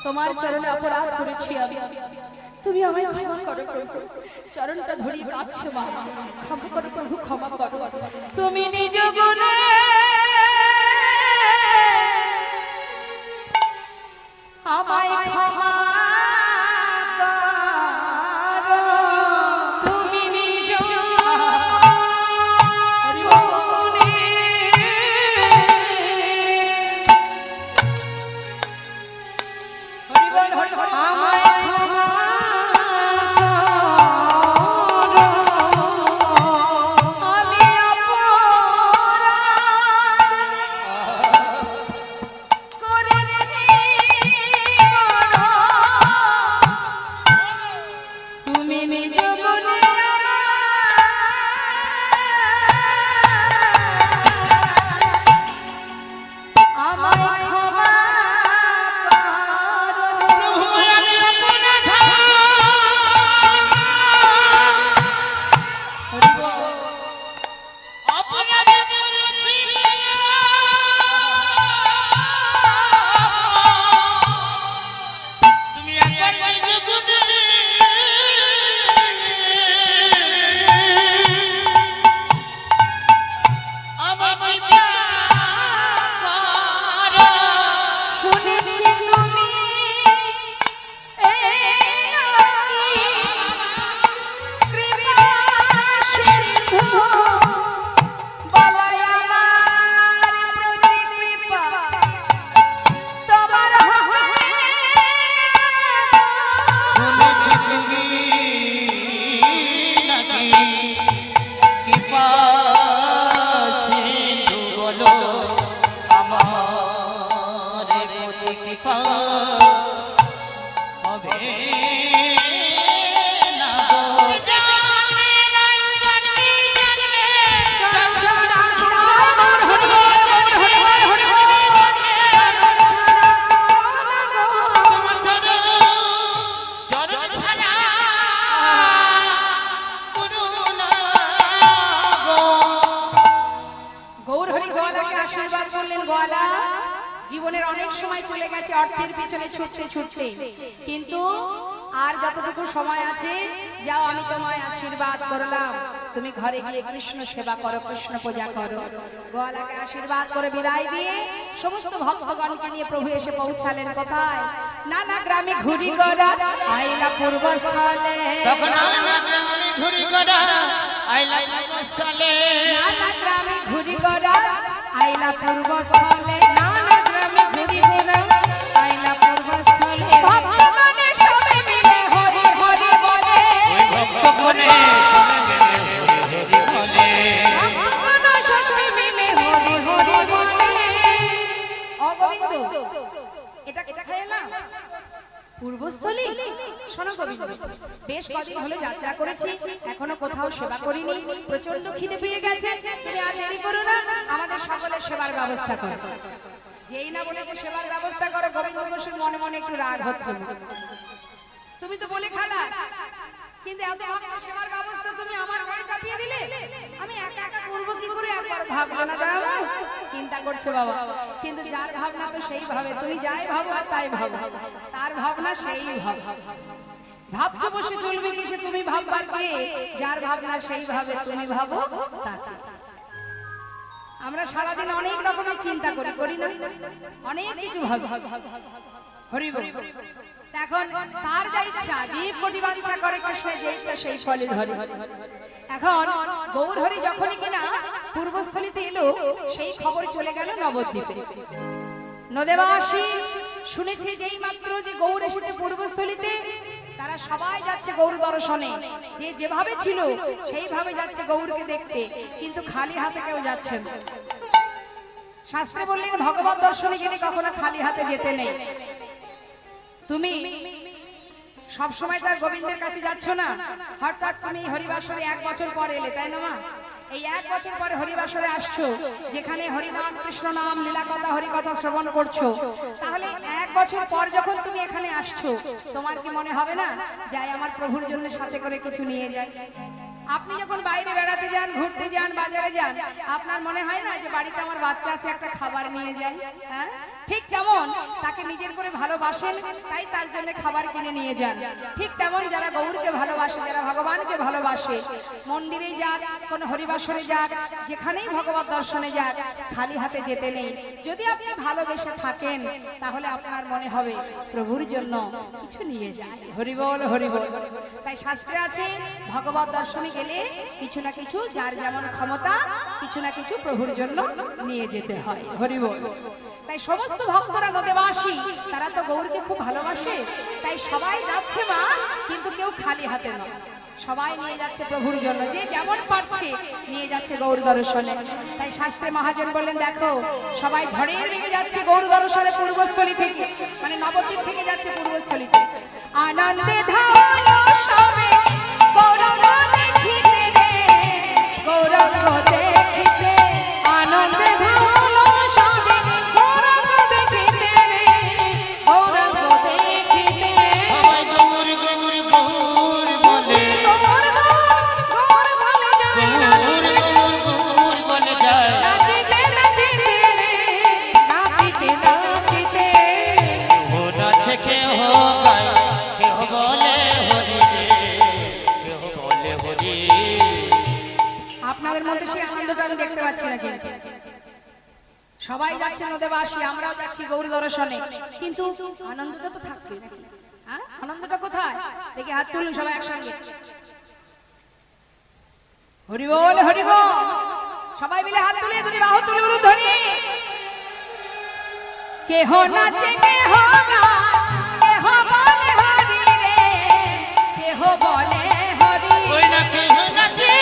তোমার চরণে অপরাধ করেছি আমি, তুমি আমায় ক্ষমা করো প্রভু। চরণটা ধরিয়ে কাঁদছে মা, ক্ষমা করো প্রভু, ক্ষমা করো। তুমি নিজ গুণে আমায় ক্ষমা জীবনের অনেক সময় চলে গেছে অর্থের পিছনে ছুটতে ছুটতে, কিন্তু আর যতটুকু সময় আছে যাও, আমি তোমায় আশীর্বাদ করলাম, তুমি ঘরে গিয়ে কৃষ্ণ সেবা করো, কৃষ্ণ পূজা করো। গোয়ালাকে আশীর্বাদ করে বিদায় দিয়ে সমস্ত ভক্তগণকে নিয়ে প্রভু এসে পৌঁছালেন কোথায়? নানা গ্রামে ঘুরি গড়া আইলা পূর্বস্থলে, নানা গ্রামে ঘুরি গড়া আইলা পূর্বস্থলে, নানা গ্রামে ঘুরি গড়া আইলা পূর্বস্থলে, নানা গ্রামে ঘুরি গড়া আইলা পূর্বস্থলে। ভক্তগণে সবে মিলে হরি হরি বলে, ভক্তগণে পূর্বস্থলী। শোনো গোবিন্দ, বেশ কদিন হলো যাত্রা করেছি, এখনো কোথাও সেবা করিনি, প্রচন্ড খিদে পেয়ে গেছে। তুমি আর দেরি করো না, আমাদের সকলের সেবার ব্যবস্থা করো। যেই না বলেছে সেবার ব্যবস্থা করো, গোবিন্দ ঘোষের মনে মনে একটু রাগ হচ্ছে। তুমি তো বলে খালাস, কিন্তু এত ভক্ত সেবার ব্যবস্থা তুমি আমার ঘরে চাপিয়ে দিলে, আমি একা একা করবো কি করে? একবার ভাবনা না দাও, চিন্তা করছো বাবা, কিন্তু যার ভাবনা তো সেই ভাবে, তুমি যাই ভাবো আর তাই ভাবো, তার ভাবনা সেই ভাব। ভাবছো বসে চলবে কিসে, তুমি ভাববার কে? যার ভাবনা সেই ভাবে, তুমি ভাবো তাকে। আমরা সারাদিন অনেক রকমের চিন্তা করি না, অনেক কিছু ভাবি। হরি বল। এখন তার যা ইচ্ছা, জীব কোটি বাঞ্ছা করে কৃষ্ণের যে ইচ্ছা সেই ফলে ধরে। এখন গৌর হরি যখনই কিনা পূর্বস্থলীতে এলো, সেই খবর চলে গেল নবদ্বীপে। নদেবাসী শুনেছে যেই মাত্র যে গৌর এসেছে পূর্বস্থলীতে, তারা সবাই যাচ্ছে গৌর দর্শনে। যে যেভাবে ছিল সেইভাবে যাচ্ছে গৌরকে দেখতে, কিন্তু খালি হাতে কেউ যাচ্ছে না। শাস্ত্রে বললেন ভগবত দর্শনে গেলে কখনো খালি হাতে যেতে নেই। তুমি সব সময় তার গোবিন্দের কাছে যাচ্ছ না, হঠাৎ তুমি হরিবাসরে 1 বছর পরে এলে, তাই না মা? এই 1 বছর পরে হরিবাসরে আসছো, যেখানে হরিনাম কৃষ্ণ নাম লীলা কথা হরি কথা শ্রবণ করছো, তাহলে 1 বছর পর যখন তুমি এখানে আসছো, তোমার কি মনে হবে না যাই আমার প্রভুর জন্য সাথে করে কিছু নিয়ে যাই? আপনি যখন বাইরে বেড়াতে যান, ঘুরতে যান, বাজারে যান, আপনার মনে হয় না যে বাড়িতে আমার বাচ্চা আছে, একটা খাবার নিয়ে যাই? হ্যাঁ, ঠিক তেমন তাকে নিজের করে ভালোবাসেন, তাই তার জন্য খাবার কিনে নিয়ে যান। ঠিক তেমন যারা গৌরকে ভালোবাসে, যারা ভগবানকে ভালোবাসে, মন্দিরে যাক, কোন হরিবাসরে যাক, যেখানেই ভগবত দর্শনে যাক, খালি হাতে যেতে নেই। যদি আপনি ভালোবেসে থাকেন তাহলে আপনার মনে হবে প্রভুর জন্য কিছু নিয়ে যায়। হরি বল, হরি বল। তাই শাস্ত্রে আছে ভগবত দর্শনে গেলে কিছু না কিছু, যার যেমন ক্ষমতা, কিছু না কিছু প্রভুর জন্য নিয়ে যেতে হয়। হরি বল। তাই সমস্ত ভক্তরা নদেবাসী, তারা তো গৌরকে খুব ভালোবাসে, তাই সবাই যাচ্ছে মা, কিন্তু কেউ খালি হাতে নয়, সবাই নিয়ে যাচ্ছে প্রভুর জন্য, যে যেমন পারছে নিয়ে যাচ্ছে গৌর দর্শনে। তাই শাস্ত্রে মহাজন বললেন, দেখো সবাই ঝড়ের বেগে যাচ্ছে গৌর দর্শনে পূর্বস্থলী থেকে, মানে নবদ্বীপ থেকে যাচ্ছে পূর্বস্থলীতে। আনন্দে ধালো সবে গৌরব দেখিতে রে, গৌরব দেখিতে, আনন্দে ধালো সবে গৌরব দেখিতে রে, গৌরব দেখিতে। সবাই গৌর গৌর গৌর বলে, গৌর গৌর বলে যায়, গৌর গৌর গৌর বলে যায়। নাচিতে নাচিতে রে, নাচিতে নাচিতে। কেহ নাচে কেহ গায়, কেহ বলে হরি রে, কেহ বলে হরি। আপনাদের মধ্যে সেই আনন্দটা আমি দেখতে পাচ্ছি না। সবাই যাচ্ছে নদেবাসী, আমরাও যাচ্ছি গৌর দর্শনে, কিন্তু আনন্দটা তো থাকবে নাকি? হ্যাঁ, আনন্দটা কোথায়? দেখি হাত তুলুন সবাই একসঙ্গে। হরি বল, হরি বল। সবাই মিলে হাত তুলে দুটি বাহু তুলে বলুন ধ্বনি। কেহ নাচে কেহ গায়, কেহ বলে হরি রে, কেহ বলে হরি। ওই না কেহ নাচে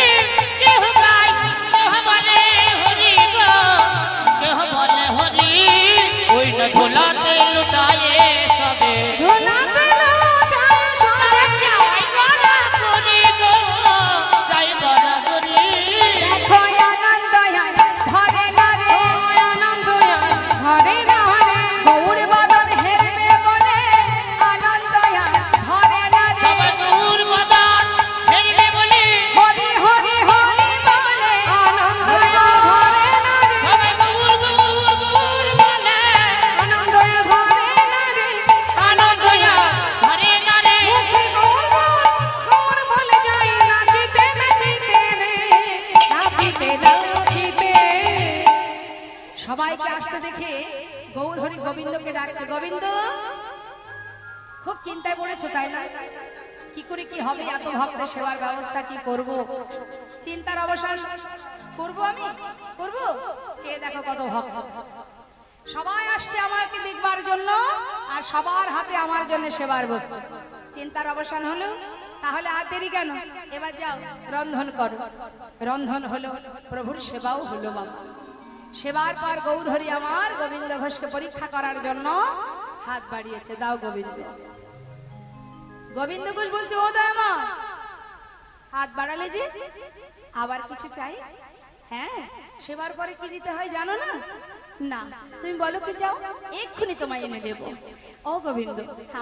কেহ গায়, কেহ বলে হরি গো, কেহ বলে হরি। ওই না ঝোলাতে লুটায়ে সবে, ঝোলাতে লুটায়ে সবে, যাই গড়া করি গো, যাই গড়া করি। দেখো আনন্দ আয় ধরে না রে, আনন্দ আয় ধরে না রে, গৌর বদন হেরবে বলে আনন্দ আয় ধরে না রে। সবাই গৌর বদন হেরবে বলে, হরি হরি হরি বলে আনন্দ আয় ধরে না রে, সবাই গৌর গৌর গৌর বলে, আনন্দ আয় ধরে না রে, আনন্দ ধরে না রে। মুখে গৌর গৌর গৌর বলে যায়, নাচিতে নাচিতে রে, নাচিতে নাচিতে। সবাইকে আসতে দেখে গৌর হরি গোবিন্দকে ডাকছে, গোবিন্দ। খুব চিন্তায় পড়েছো তাই না? কি করে কি হবে, এত ভক্তের সেবার ব্যবস্থা কি করব? চিন্তার অবসান করব, আমি করব। চেয়ে দেখো কত ভক্ত, সবাই আসছে আমাকে দেখবার জন্য, আর সবার হাতে আমার জন্য সেবার বস্তু। চিন্তার অবসান হলো, তাহলে আর দেরি কেন? এবার যাও রন্ধন করো। রন্ধন হলো, প্রভুর সেবাও হলো বাবা। সেবার পর গৌর হরি আমার গোবিন্দ ঘোষকে পরীক্ষা করার জন্য হাত বাড়িয়েছে, দাও গোবিন্দ। গোবিন্দ ঘোষ বলছে, ও দয়ামা, হাত বাড়ালে যে আবার কিছু চাই? হ্যাঁ, সেবার পরে কি দিতে হয় জানো না? না, তুমি বলো কি চাও, এক্ষুনি তোমায় এনে দেবো। ও গোবিন্দ,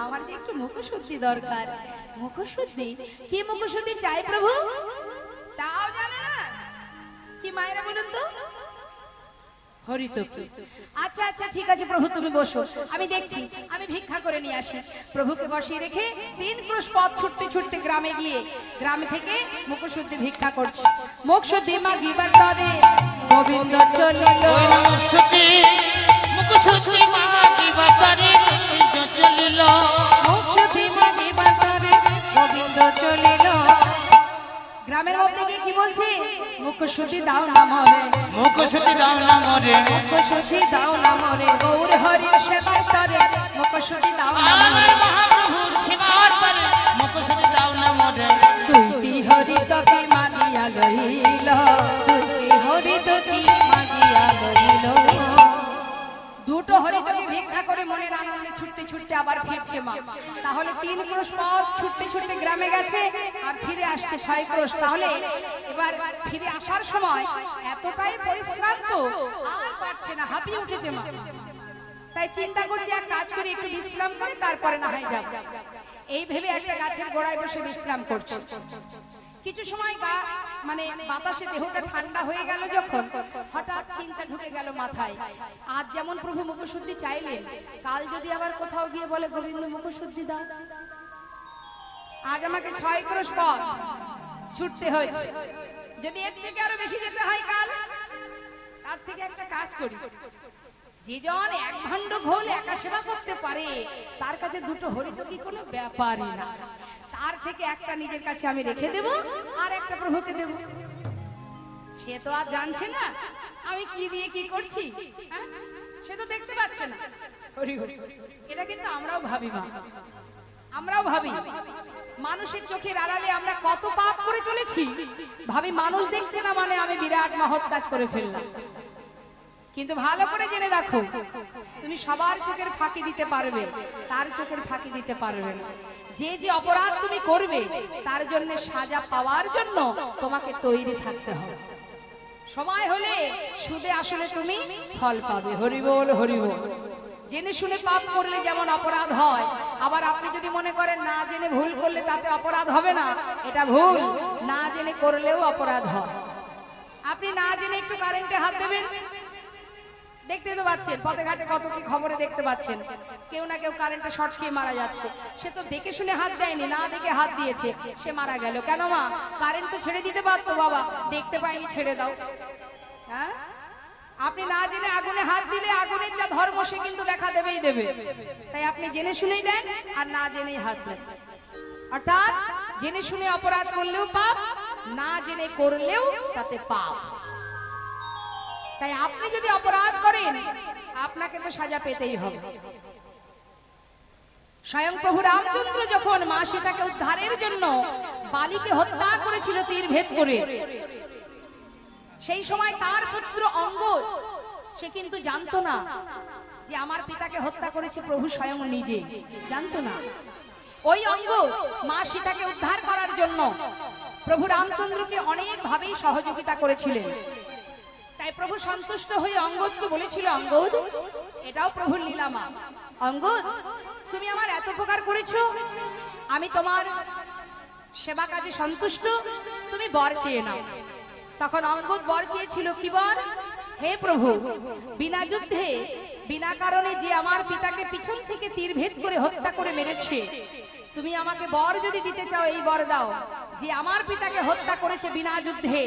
আমার যে একটু মুখশুদ্ধি দরকার। মুখশুদ্ধি? কি মুখশুদ্ধি চাই প্রভু? তাও জানা না? কি মায়েরা বলুন তো? হরিতকি। আচ্ছা আচ্ছা ঠিক আছে প্রভু, তুমি বসো, আমি দেখছি, আমি ভিক্ষা করে নিয়ে আসি। প্রভুকে বসিয়ে রেখে 3 ক্রোশ পথ ছুটতে ছুটতে গ্রামে গিয়ে গ্রাম থেকে মুখশুদ্ধি ভিক্ষা করছি। মুখশুদ্ধি মাগিবার তরে গোবিন্দ চলিল, ওই না মুখশুদ্ধি, মুখশুদ্ধি মাগিবার তরে গোবিন্দ চলিল। মুখশুদ্ধি মাগিবার তরে গোবিন্দ চলিল। গ্রামের মধ্যে গিয়ে কি বলছে? মুখশুদ্ধি দাও না মরে, মুখশুদ্ধি দাও না মরে, মুখশুদ্ধি দাও না মরে, গৌর হরির সেবার তরে মুখশুদ্ধি দাও না আমার মরে। মহাপ্রভুর সেবার তরে মুখশুদ্ধি দাও না মরে। দুইটি হরি তোকে মাগিয়া লইল, দুইটি হরি তোকে মাগিয়া লইল। দুটো হরি তোকে ভিক্ষা করে মনের আনন্দে ছুটতে ছুটতে আবার ফিরছে মা। তাহলে 3 ক্রোশ পথ ছুটতে ছুটতে গ্রামে গেছে, আর ফিরে আসছে 6 ক্রোশ। তাহলে এবার ফিরে আসার সময় এতটাই পরিশ্রান্ত, আর পারছে না, হাঁপিয়ে উঠেছে মা। তাই চিন্তা করছে এক কাজ করে একটু বিশ্রাম করে তারপরে না হয় যাব। এই ভেবে একটা গাছের গোড়ায় বসে বিশ্রাম করছে। কিছু সময় মানে বাতাসে দেহটা ঠান্ডা হয়ে গেল যখন, হঠাৎ চিন্তা ঢুকে গেল মাথায়, আজ যেমন প্রভু মুখশুদ্ধি চাইলেন, কাল যদি আবার কোথাও গিয়ে বলে গোবিন্দ মুখশুদ্ধি দাও, আজ আমাকে 6 ক্রোশ পথ ছুটতে হয়েছে, যদি এর থেকে আরো বেশি যেতে হয় কাল, তার থেকে একটা কাজ করি, যে জন 1 ভাণ্ড ঘোল একা সেবা করতে পারে তার কাছে 2টো হরিত কি কোনো ব্যাপারই না, তার থেকে একটা নিজের কাছে আমি রেখে দেব আর একটা প্রভুকে দেব। সে তো আর জানছে না আমি কি দিয়ে কি করছি, সে তো দেখতে পাচ্ছে না। হরি হরি, এটা কিন্তু আমরাও ভাবি, মা আমরাও ভাবি মানুষের চোখের আড়ালে আমরা কত পাপ করে চলেছি, ভাবি মানুষ দেখছে না মানে আমি বিরাট মহৎ কাজ করে ফেললাম। কিন্তু ভালো করে জেনে রাখো, তুমি সবার চোখের ফাঁকি দিতে পারবে, তার চোখের ফাঁকি দিতে পারবে না। যে যে অপরাধ তুমি করবে তার জন্য সাজা পাওয়ার জন্য তোমাকে তৈরি থাকতে হবে। সময় হলে সুদে আসলে তুমি ফল পাবে। হরি বল, হরি বল। জেনে শুনে পাপ করলে যেমন অপরাধ হয়, আবার আপনি যদি মনে করেন না জেনে ভুল করলে তাতে অপরাধ হবে না, এটা ভুল। না জেনে করলেও অপরাধ হয়। আপনি না জেনে একটু কারেন্টে হাত দেবেন, দেখতে তো পাচ্ছেন পথে ঘাটে কত কি খবরে দেখতে পাচ্ছেন, কেউ না কেউ কারেন্টে শর্ট খেয়ে মারা যাচ্ছে। সে তো দেখে শুনে হাত দেয়নি, না দেখে হাত দিয়েছে, সে মারা গেল। কেন মা? কারেন্ট তো ছেড়ে দিতে পারতো, বাবা দেখতে পাইনি ছেড়ে দাও। হ্যাঁ, আপনি না জেনে আগুনে হাত দিলে আগুনের যা ধর্ম সে কিন্তু দেখা দেবেই দেবে। তাই আপনি জেনে শুনেই দেন আর না জেনেই হাত দেন। অর্থাৎ জেনে শুনে অপরাধ করলেও পাপ, না জেনে করলেও তাতে পাপ। তাই আপনি যদি অপরাধ করেন আপনাকে তো সাজা পেতেই হবে। স্বয়ং প্রভু রামচন্দ্র যখন মা সীতাকে উদ্ধারের জন্য বালিকে হত্যা করেছিল তীর ভেদ করে, সেই সময় তার পুত্র অঙ্গদ সে কিন্তু জানতো না যে আমার পিতাকে হত্যা করেছে প্রভু স্বয়ং নিজে, জানতো না। ওই অঙ্গদ মা সীতাকে উদ্ধার করার জন্য প্রভু রামচন্দ্রকে অনেক ভাবেই সহযোগিতা করেছিলেন। তাই প্রভু সন্তুষ্ট হয়ে অঙ্গদকে বলেছিল, অঙ্গদ এটাও প্রভুর লীলা মা, অঙ্গদ তুমি আমার এত উপকার করেছো, আমি তোমার সেবা কাজে সন্তুষ্ট, তুমি বর চেয়ে নাও। তখন অঙ্গদ বর চেয়েছিল, কি বর? হে প্রভু, বিনা যুদ্ধে বিনা কারণে যে আমার পিতাকে পিছন থেকে তীর ভেদ করে হত্যা করে মেরেছে, তুমি আমাকে বর যদি দিতে চাও এই বর দাও যে আমার পিতাকে হত্যা করেছে বিনা যুদ্ধে,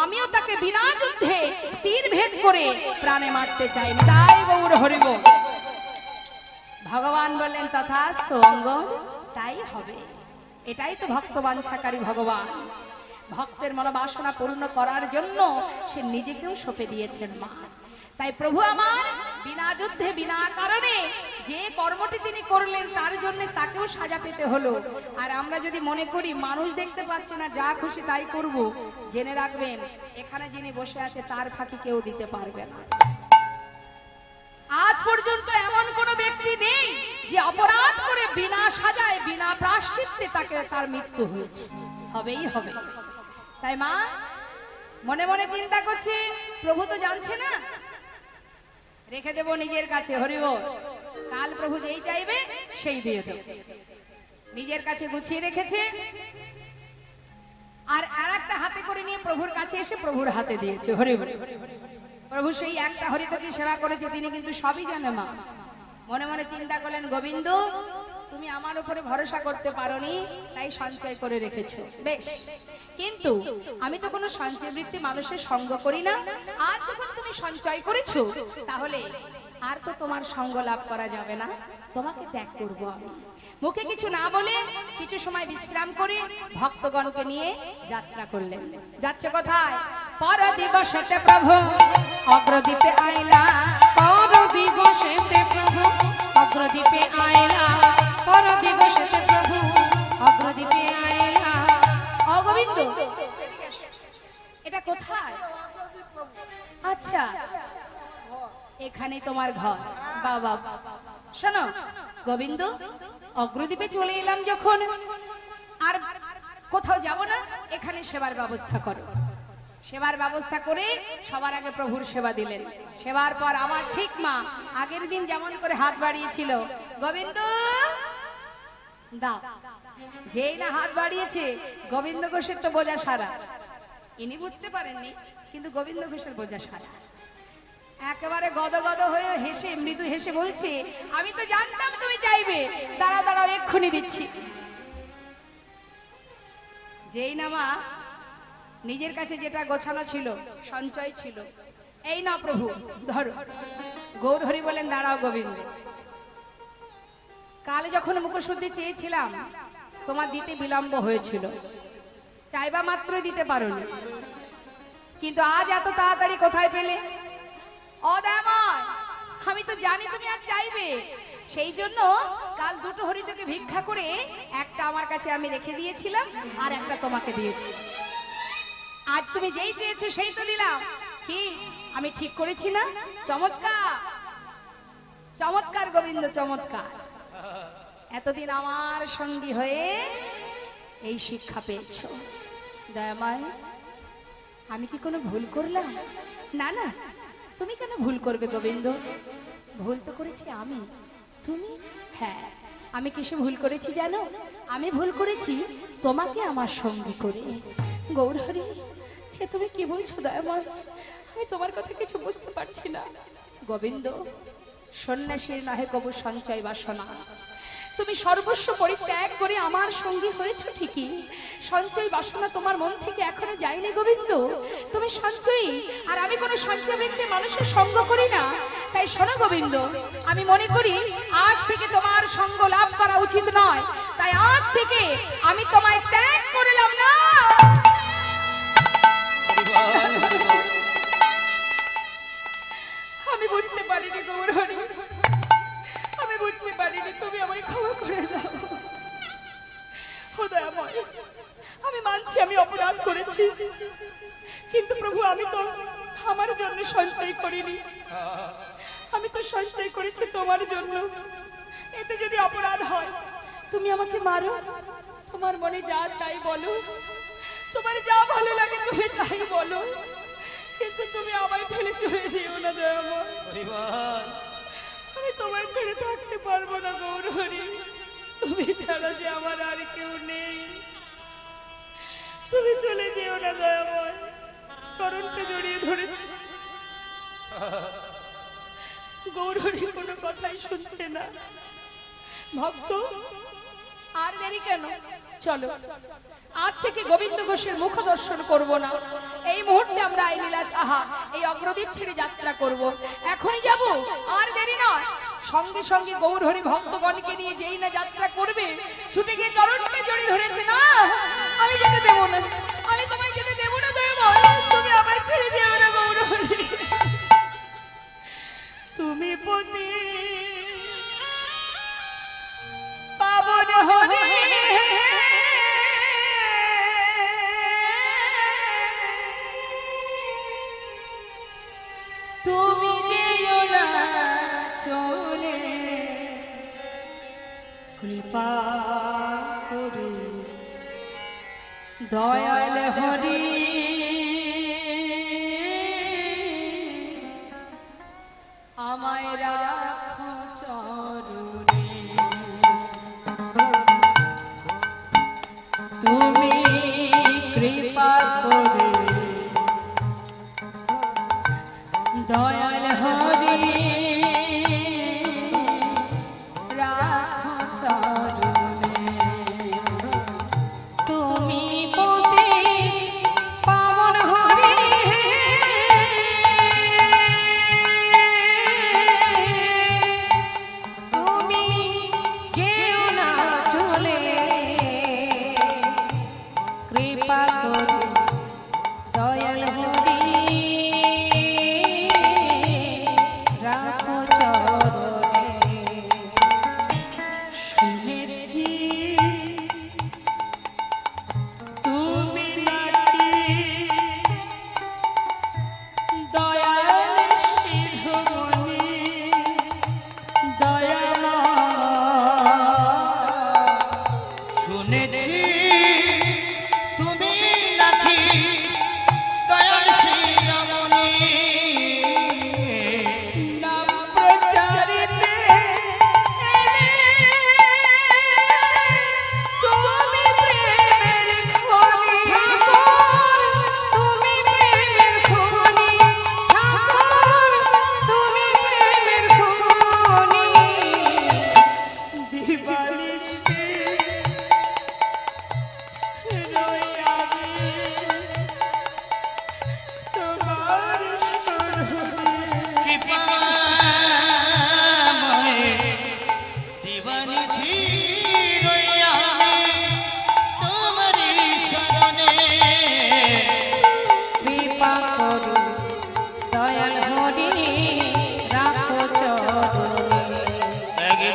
আমিও তাকে বিনা যুদ্ধে তীর ভেদ করে প্রাণে মারতে চাই। তাই গৌর হরি বল। ভগবান বললেন তথাস্তু অঙ্গদ, তাই হবে। এটাই তো ভক্ত বাঞ্ছাকারী ভগবান। ভক্তের মনোবাসনা পূর্ণ করার জন্য সে নিজেকেও সঁপে দিয়েছেন মা। তাই প্রভু আমার বিনা যুদ্ধে বিনা কারণে যে কর্মটি তিনি করলেন তার জন্য তাকেও সাজা পেতে হলো। আর আমরা যদি মনে করি মানুষ দেখতে পাচ্ছে না, যা খুশি তাই করব, জেনে রাখবেন এখানে যিনি বসে আছে তার ফাঁকি কেউ দিতে পারবে না। আজ পর্যন্ত এমন কোন ব্যক্তি নেই যে অপরাধ করে বিনা সাজায় বিনা প্রায়শ্চিত্তে তাকে তার মৃত্যু হয়েছে, হবেই হবে। তাই মা মনে মনে চিন্তা করছে, প্রভু তো জানছে না, রেখে দেব নিজের কাছে। হরি বল। কাল প্রভু যেই চাইবে সেই দিয়ে দেব। নিজের কাছে গুছিয়ে রেখেছে আর আরেকটা হাতে করে নিয়ে প্রভুর কাছে এসে প্রভুর হাতে দিয়েছে। হরি বল। প্রভু সেই একটা হরিতকে সেবা করেছে, তিনি কিন্তু সবই জানে মা। মনে মনে চিন্তা করলেন, গোবিন্দ তুমি আমার উপরে ভরসা করতে পারোনি, তাই সঞ্চয় করে রেখেছো, বেশ। কিন্তু আমি তো কোনো সঞ্চয় বৃত্তি মানুষের সঙ্গ করি না। আজ যখন তুমি সঞ্চয় করেছো তাহলে আর তো তোমার সঙ্গ লাভ করা যাবে না, তোমাকে ত্যাগ করবো আমি। মুখে কিছু না বলে কিছু সময় বিশ্রাম করে ভক্তগণকে নিয়ে যাত্রা করলেন। যাচ্ছে কোথায়? পর দিবসেতে প্রভু অগ্রদ্বীপে আইলা, পর দিবসেতে প্রভু অগ্রদ্বীপে আইলা, পর দিবসেতে প্রভু অগ্রদ্বীপে আইলা। অগোবিন্দ এটা কোথায়? আচ্ছা এখানে তোমার ঘর। বাবা শোনো গোবিন্দ, অগ্রদ্বীপে চলে এলাম যখন, আর কোথাও যাব না, এখানে সেবার ব্যবস্থা করো। সেবার ব্যবস্থা করে সবার আগে প্রভুর সেবা দিলেন। সেবার পর আমার ঠিক মা আগের দিন যেমন করে হাত বাড়িয়েছিল, গোবিন্দ দাও। যেই না হাত বাড়িয়েছে গোবিন্দ ঘোষের তো বোঝা সারা। ইনি বুঝতে পারেননি, কিন্তু গোবিন্দ ঘোষের বোঝা সারা। একেবারে গদগদ হয়ে হেসে, মৃদু হেসে বলছে, আমি তো জানতাম তুমি চাইবে, দাঁড়াও দাঁড়াও, এক্ষুনি দিচ্ছি। যেই না মা নিজের কাছে যেটা গোছানো ছিল, সঞ্চয় ছিল, এই না প্রভু ধরো। গৌর হরি বলেন, দাঁড়াও গোবিন্দ, কাল যখন মুখশুদ্ধি চেয়েছিলাম তোমার দিতে বিলম্ব হয়েছিল, চাইবা মাত্র দিতে পারোনি, কিন্তু আজ এত তাড়াতাড়ি কোথায় পেলে? অদয়াময়, আমি তো জানি তুমি আর চাইবে, সেই জন্য কাল দুটো হরি তোকে ভিক্ষা করে একটা আমার কাছে আমি রেখে দিয়েছিলাম, আর একটা তোমাকে দিয়েছি। আজ তুমি যেই চেয়েছো সেই তো দিলাম। কি আমি ঠিক করেছি না? চমৎকার চমৎকার গোবিন্দ, চমৎকার। এতদিন আমার সঙ্গী হয়ে এই শিক্ষা পেয়েছো। দয়াময়, আমি কি কোনো ভুল করলাম? না না, তুমি কেন ভুল করবে গোবিন্দ? ভুল তো করেছি আমি, তুমি? হ্যাঁ, আমি কিসে ভুল করেছি জানো? আমি ভুল করেছি তোমাকে আমার সঙ্গী করে। গৌরহরি, হে তুমি কি বলছো দয়াময়? আমি তোমার কথা কিছু বুঝতে পারছি না। গোবিন্দ, সন্ন্যাসীর নহে কবু সঞ্চয় বাসনা। তুমি সর্বস্ব পরিত্যাগ করে আমার সঙ্গী হয়েছো ঠিকই, সঞ্চয় বাসনা তোমার মন থেকে এখনো যায়নি গোবিন্দ। তুমি সঞ্চয়ী, আর আমি কোনো সঞ্চয় বৃত্তে মানুষের সঙ্গ করি না। তাই শোনো গোবিন্দ, আমি মনে করি আজ থেকে তোমার সঙ্গ লাভ করা উচিত নয়। তাই আজ থেকে আমি তোমায় ত্যাগ করলাম না। আমি বুঝতে পারিনি গৌরহরি, আমি বুঝতে পারিনি, তুমি আমায় ক্ষমা করে দাও। দয়াময়, আমি মানছি আমি অপরাধ করেছি, কিন্তু প্রভু আমি তো আমার জন্য সঞ্চয় করিনি, আমি তো সঞ্চয় করেছি তোমার জন্য। এতে যদি অপরাধ হয় তুমি আমাকে মারো, তোমার মনে যা চাই বলো, তোমার যা ভালো লাগে তুমি তাই বলো, কিন্তু তুমি আমায় ফেলে চলে যেও না দয়াময়। আমি তোমায় ছেড়ে থাকতে পারবো না গৌরহরি, তুমি ছাড়া যে আমার আর কেউ নেই। তুমি চলে যেও না দয়াময়। চরণকে জড়িয়ে ধরেছি, গৌরহরি কোনো কথাই শুনছে না। ভক্ত, আর দেরি কেন? চলো, আজ থেকে গোবিন্দ ঘোষের মুখ দর্শন করবো না। এই মুহূর্তে আমরা এই লীলা আহা এই অগ্রদীপ ছেড়ে যাত্রা করব। এখনই যাব, আর দেরি নয়। সঙ্গে সঙ্গে গৌরহরি ভক্তগণকে নিয়ে যেই না যাত্রা করবে, ছুটে গিয়ে চরণকে জড়িয়ে ধরেছে, না আমি যেতে দেবো না, আমি তোমায় যেতে দেবো না দয়াময়, তুমি আমায় ছেড়ে যেও না গৌরহরি। তুমি পতি পাবন হরি, তুমি যেও না চলে, কৃপা করো দয়াল হরি, আমায় রাখো চরণে। তুমি কৃপা করে দয়াল হরি, রাখো চরণে। তুমি পতি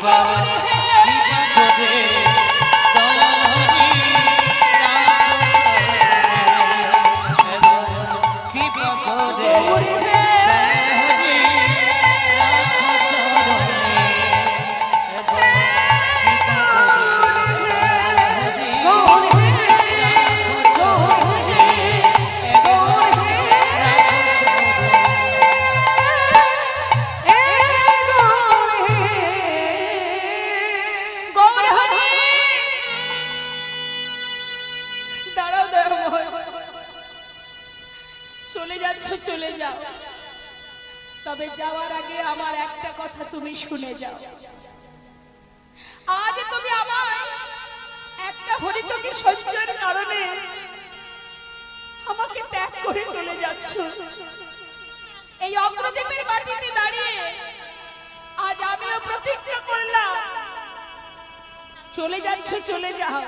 বাবা কৃপা করে দয়াল হরি কৃপা করে চলে যাচ্ছ চলে যাও, তবে যাওয়ার আগে আমার একটা কথা তুমি শুনে যাও। আজ তুমি আমার একটা হরিতকে সহ্যের কারণে আমাকে ত্যাগ করে চলে যাচ্ছ। এই অগ্রদ্বীপের মাটিতে দাঁড়িয়ে আজ আমিও প্রতিজ্ঞা করলাম, চলে যাচ্ছ চলে যাও,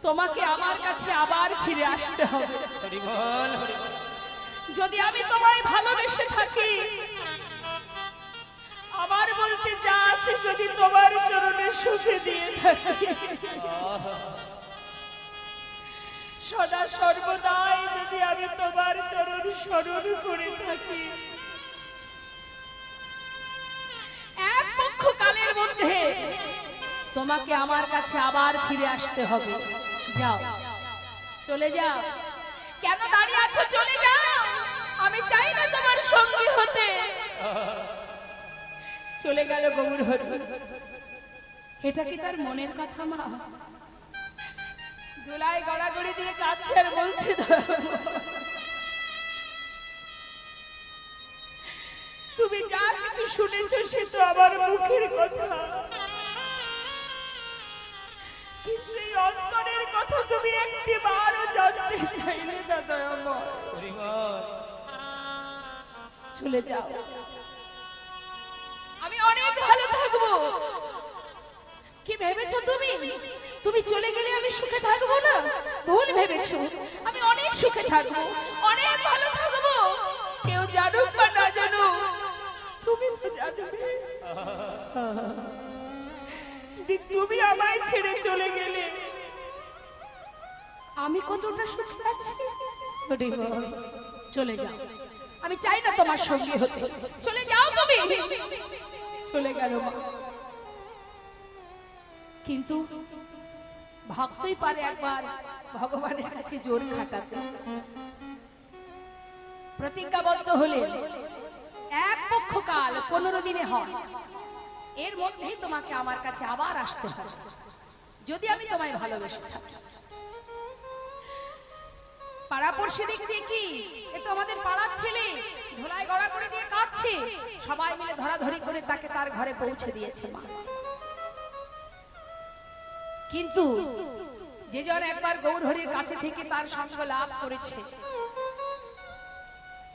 তোমাকে আমার কাছে আবার ফিরে আসতে হবে। যদি আমি তোমায় ভালোবেসে থাকি, আমার বলতে যা আছে যদি তোমার চরণে সুখে দিয়ে থাকি, সদা সর্বদাই যদি আমি তোমার চরণ স্মরণ করে থাকি, এক পক্ষ কালের মধ্যে তোমাকে আমার কাছে আবার ফিরে আসতে হবে। যাও, চলে যাও। কেন দাঁড়িয়ে আছো? চলে যাও। আমি চাই না তোমার সঙ্গী হতে। চলে গেল গৌর হরি। এটা কি তার মনের কথা মা? দুলাই গড়াগড়ি দিয়ে কাঁদছে আর বলছে, তুমি যা কিছু শুনেছো সে তো আমার মুখের কথা, কিন্তু এই অন্তরের কথা তুমি একটি বারও জানতে চাইলে না দয়াময়। চলে যাও, আমি অনেক ভালো থাকবো। কি ভেবেছো তুমি? তুমি চলে গেলে আমি সুখে থাকবো না? ভুল ভেবেছো। আমি অনেক সুখে থাকবো, অনেক ভালো থাকবো। কেউ জানুক বা না জানুক, তুমি তো জানবে। তুমি আমায় ছেড়ে চলে গেলে আমি কতটা সুখে আছি। চলে যাও, আমি চাই না তোমার সঙ্গী হতে। চলে যাও তুমি। চলে গেল মা। কিন্তু ভক্তই পারে একবার ভগবানের কাছে জোর খাটাতে। প্রতিজ্ঞাবদ্ধ হলে এক পক্ষ কাল 15 দিনে হয়, এর মধ্যেই তোমাকে আমার কাছে আবার আসতে হবে, যদি আমি তোমায় ভালোবেসে থাকি। পাড়াপড়শি দেখছি কি, এ তো আমাদের পাড়ার ছেলে, ধুলায় গড়া করে দিয়ে কাঁদছে। সবাই মিলে ধরাধরি করে তাকে তার ঘরে পৌঁছে দিয়েছে মা। কিন্তু যে জন একবার গৌরহরির কাছে থেকে তার সঙ্গ লাভ করেছে,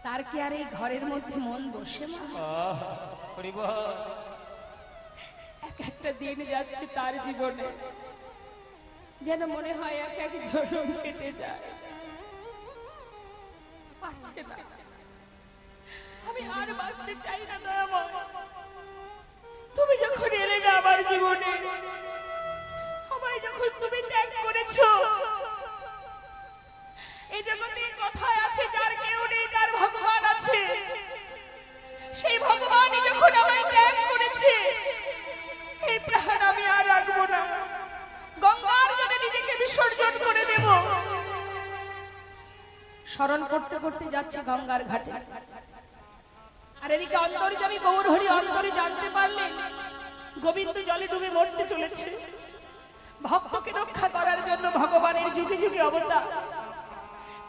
তার কি আর এই ঘরের মধ্যে মন বসে মা? এক একটা দিন যাচ্ছে তার জীবনে, যেন মনে হয় এক এক জনম কেটে যায়। পারছে না। আমি আর বাঁচতে চাই না দয়াময়। তুমি যখন এলে না আমার জীবনে, আমায় যখন তুমি ত্যাগ করেছো, এই জগতে কথায় আছে যার কেউ নেই তার ভগবান আছে। সেই ভগবানই যখন আমায় ত্যাগ করেছে, এই প্রাণ আমি আর রাখবো না। গঙ্গার জলে নিজেকে বিসর্জন করে দেব। স্মরণ করতে করতে যাচ্ছে গঙ্গার ঘাটে। আর এদিকে অন্তর্যামী গৌরহরি অন্তরে জানতে পারলেন গোবিন্দ জলে ডুবে মরতে চলেছে। ভক্তকে রক্ষা করার জন্য ভগবানের যুগে যুগে অবতার।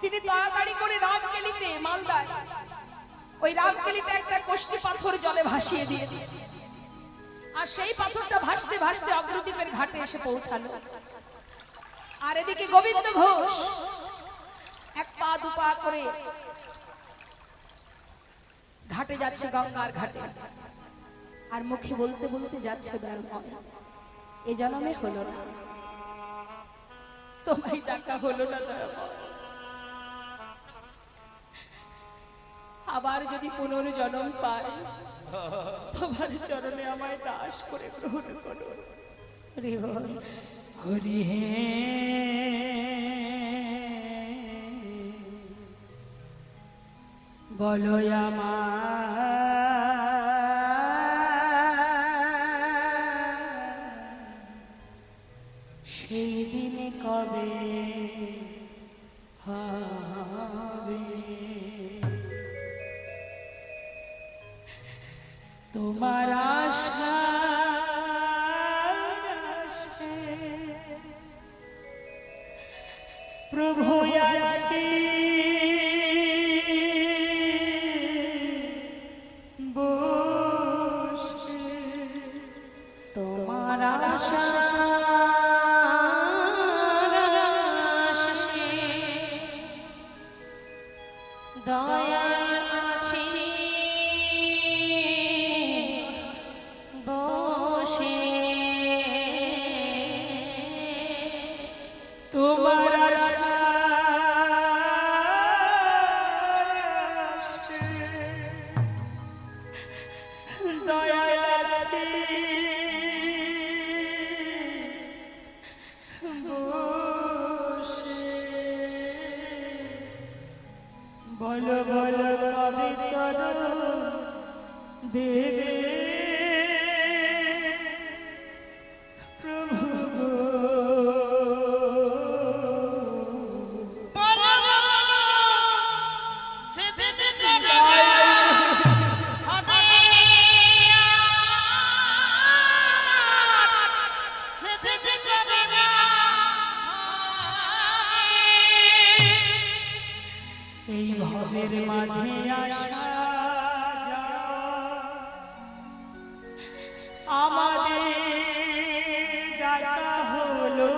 তিনি তাড়াতাড়ি করে রামকেলিতে, মালদায় ওই রামকেলিতে একটা কোষ্ঠী পাথর জলে ভাসিয়ে দিয়েছে। আর সেই পাথরটা ভাসতে ভাসতে অগ্রদ্বীপের ঘাটে এসে পৌঁছালো। আর এদিকে গোবিন্দ ঘোষ এক পা দুপা করে ঘাটে যাচ্ছে, গঙ্গার ঘাটে। আর মুখে বলতে বলতে যাচ্ছে, এ জন্মে হলো না, তোমায় ডাকা হলো না দয়াময়। আবার যদি পুনর্জন্ম পাই তোমার চরণে আমায় দাস করে গ্রহণ করো। হরি বল। হরি হে বলো সেই দিনে কবে হবে তোমার আশা প্রভু আছে বসে তোমার আশা দয়াল আছি বসে তোমার আশা দয়াল আছে বসে বলো বলো কবে চরণ দেবে প্রভু গো। এই ভবের মাঝে আসা আমাদের ডাকা হলো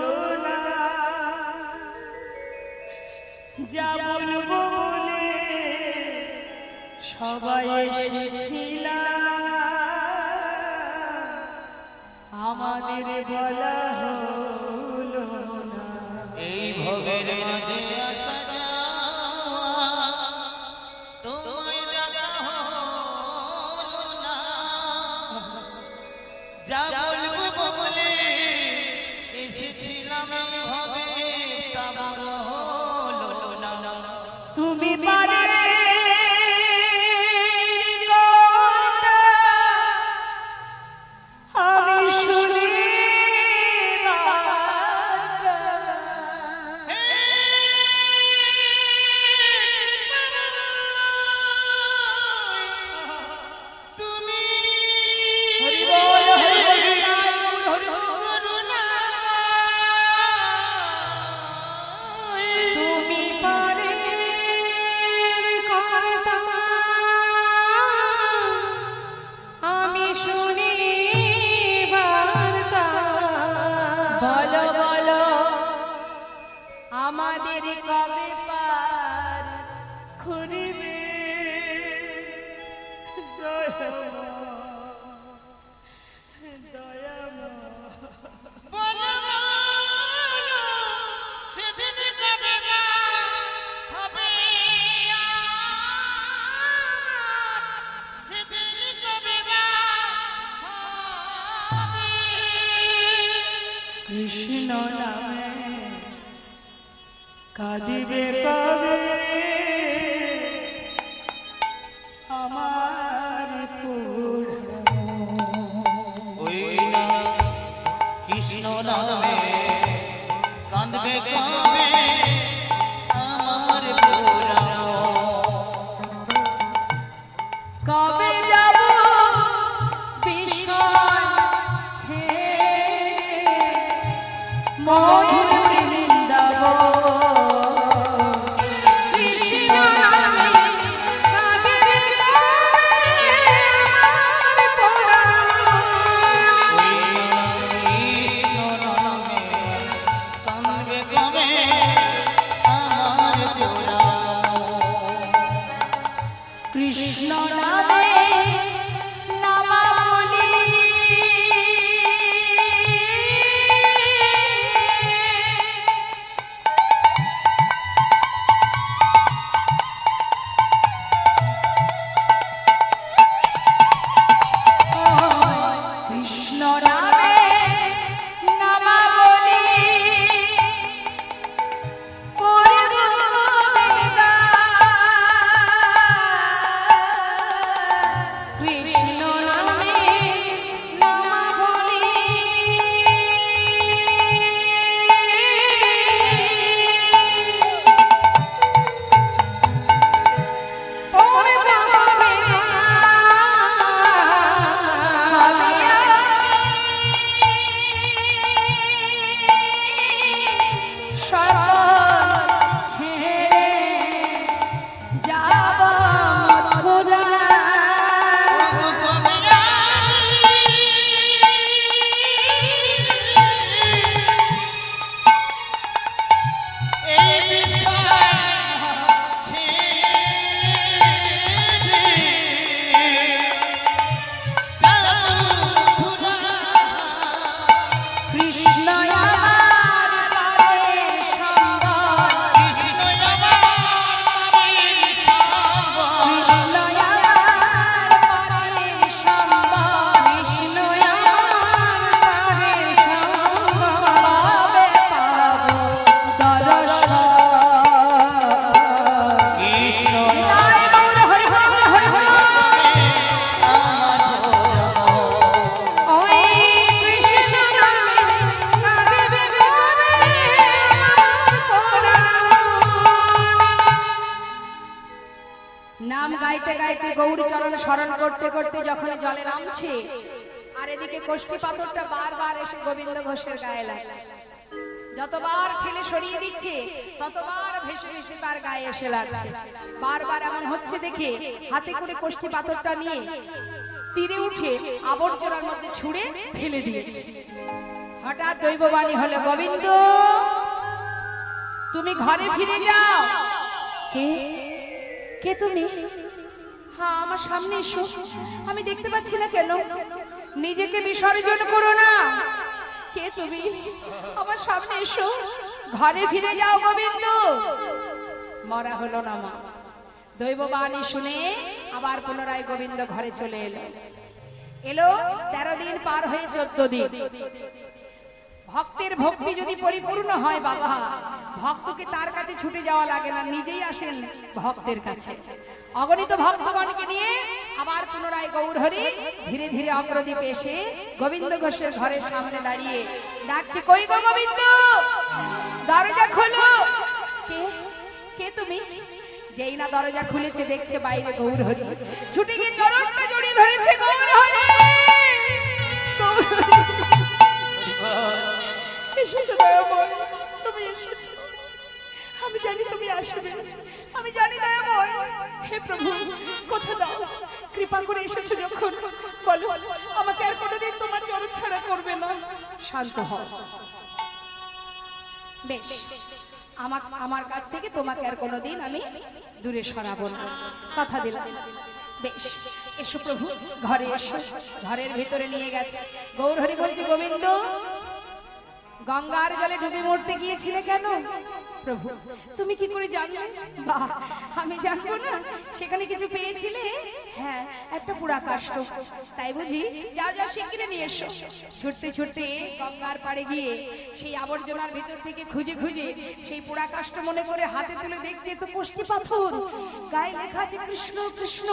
না, যা বলবো বলে সবাই এসেছিলাম, আমাদের বলা হলো না। এই ভবের মাঝে আসা যাওয়া তোমায় ডাকা হলো না, যা বলবো বলে এসেছিলাম এই ভবে তা বলা হলো না। তুমি পারে আমি শুনি তুমি তুমি পারে কর্তা আমি শুনি বার্তা বলো বলো আমাদের কবে পার খুঁড়িবে সেদিন কবে বা হবে সেদিন কবে বা হবে। কৃষ্ণ নামে কাঁদিবে কবে আমার ওই না কৃষ্ণ নামে কাঁদবে কবে আমার পুরানো। কবে যাব বিষয় ছেড়ে মধুর বৃন্দাবন। কৃষ্ণ নামে কাঁদে আমার পরাণ। ওই কৃষ্ণ নামে কাঁদবে কবে আমার পুরানো। কৃষ্ণ নামে নামাবলি কৃষ্ণ আমার পরের সম্বল, কৃষ্ণ আমার পরের সম্বল, কৃষ্ণ আমার পরের সম্বল, কৃষ্ণ আমার পরের সম্বল। পাবে পাবো দর্শন। কৃষ্ণ নিতাই গৌর হরি হরি হরি হরি। ওই কৃষ্ণ নামে কাঁদবে গোবে আমার নাম গাইতে গাইতে গৌর চরণ স্মরণ করতে করতে যখন জলে নামছে, আর এদিকে কোষ্ঠী পাথরটা বারবার এসে গোবিন্দ ঘোষের গায়ে লাগছে। যতবার ঠেলে সরিয়ে দিচ্ছে ততবার ভেসে ভেসে তার গায়ে এসে লাগছে। বারবার এমন হচ্ছে দেখে হাতে করে কোষ্ঠী পাথরটা নিয়ে তীরে উঠে আবর্জনার মধ্যে ছুঁড়ে ফেলে দিয়েছে। হঠাৎ দৈববাণী হলো, গোবিন্দ তুমি ঘরে ফিরে যাও। কে কে তুমি? হ্যাঁ, আমার সামনে এসো। আমি দেখতে পাচ্ছি না কেন? নিজেকে বিসর্জন করো না। কে তুমি? আমার সামনে এসো, ঘরে ফিরে যাও গোবিন্দ। মরা হলো না মা। দৈববাণী শুনে আবার পুনরায় গোবিন্দ ঘরে চলে এলো। 13 দিন পার হয়ে 14 দিন। ভক্তের ভক্তি যদি পরিপূর্ণ হয় বাবা, ভক্তকে তার কাছে ছুটে যাওয়া লাগে না, নিজেই আসেন ভক্তের কাছে। অগণিত ভক্তগণকে নিয়ে আবার পুনরায় গৌরহরি ধীরে ধীরে অগ্রদ্বীপে এসে গোবিন্দ ঘোষের ঘরের সামনে দাঁড়িয়ে ডাকছে, কই গো গোবিন্দ, দরজা খোলো। কে কে তুমি? যেই না দরজা খুলেছে দেখছে বাইরে গৌরহরি। ছুটে গিয়ে চরণটা জড়িয়ে ধরেছে, গৌরহরি এসেছো দয়াময়, তুমি এসেছো। আমি জানি তুমি আসবে, আমি জানি দয়াময়। হে প্রভু, কথা দাও, কৃপা করে এসেছো যখন বলো আমাকে আর কোনোদিন তোমার চরণ ছাড়া করবে না। শান্ত হও। বেশ, আমার কাছ থেকে তোমাকে আর কোনোদিন আমি দূরে সরাবো না, কথা দিলাম। বেশ, এসো প্রভু, ঘরে এসো। ঘরের ভিতরে নিয়ে গেছে। গৌরহরি বলছে, গোবিন্দ গঙ্গার জলে ডুবে মরতে গিয়েছিলে কেন? প্রভু তুমি কি করে জানলে? বাহ, আমি জানবো না? সেখানে কিছু পেয়েছিলে? হ্যাঁ, একটা পুরা কাষ্ঠ। তাই বুঝি? যাও যাও, শিগগিরই নিয়ে এসো। ছুটতে ছুটতে গঙ্গার পাড়ে গিয়ে সেই আবর্জনার ভিতর থেকে খুঁজে খুঁজে সেই পুরা কাষ্ঠ মনে করে হাতে তুলে দেখছে তো কোষ্ঠী পাথর, গায়ে লেখা আছে কৃষ্ণ কৃষ্ণ।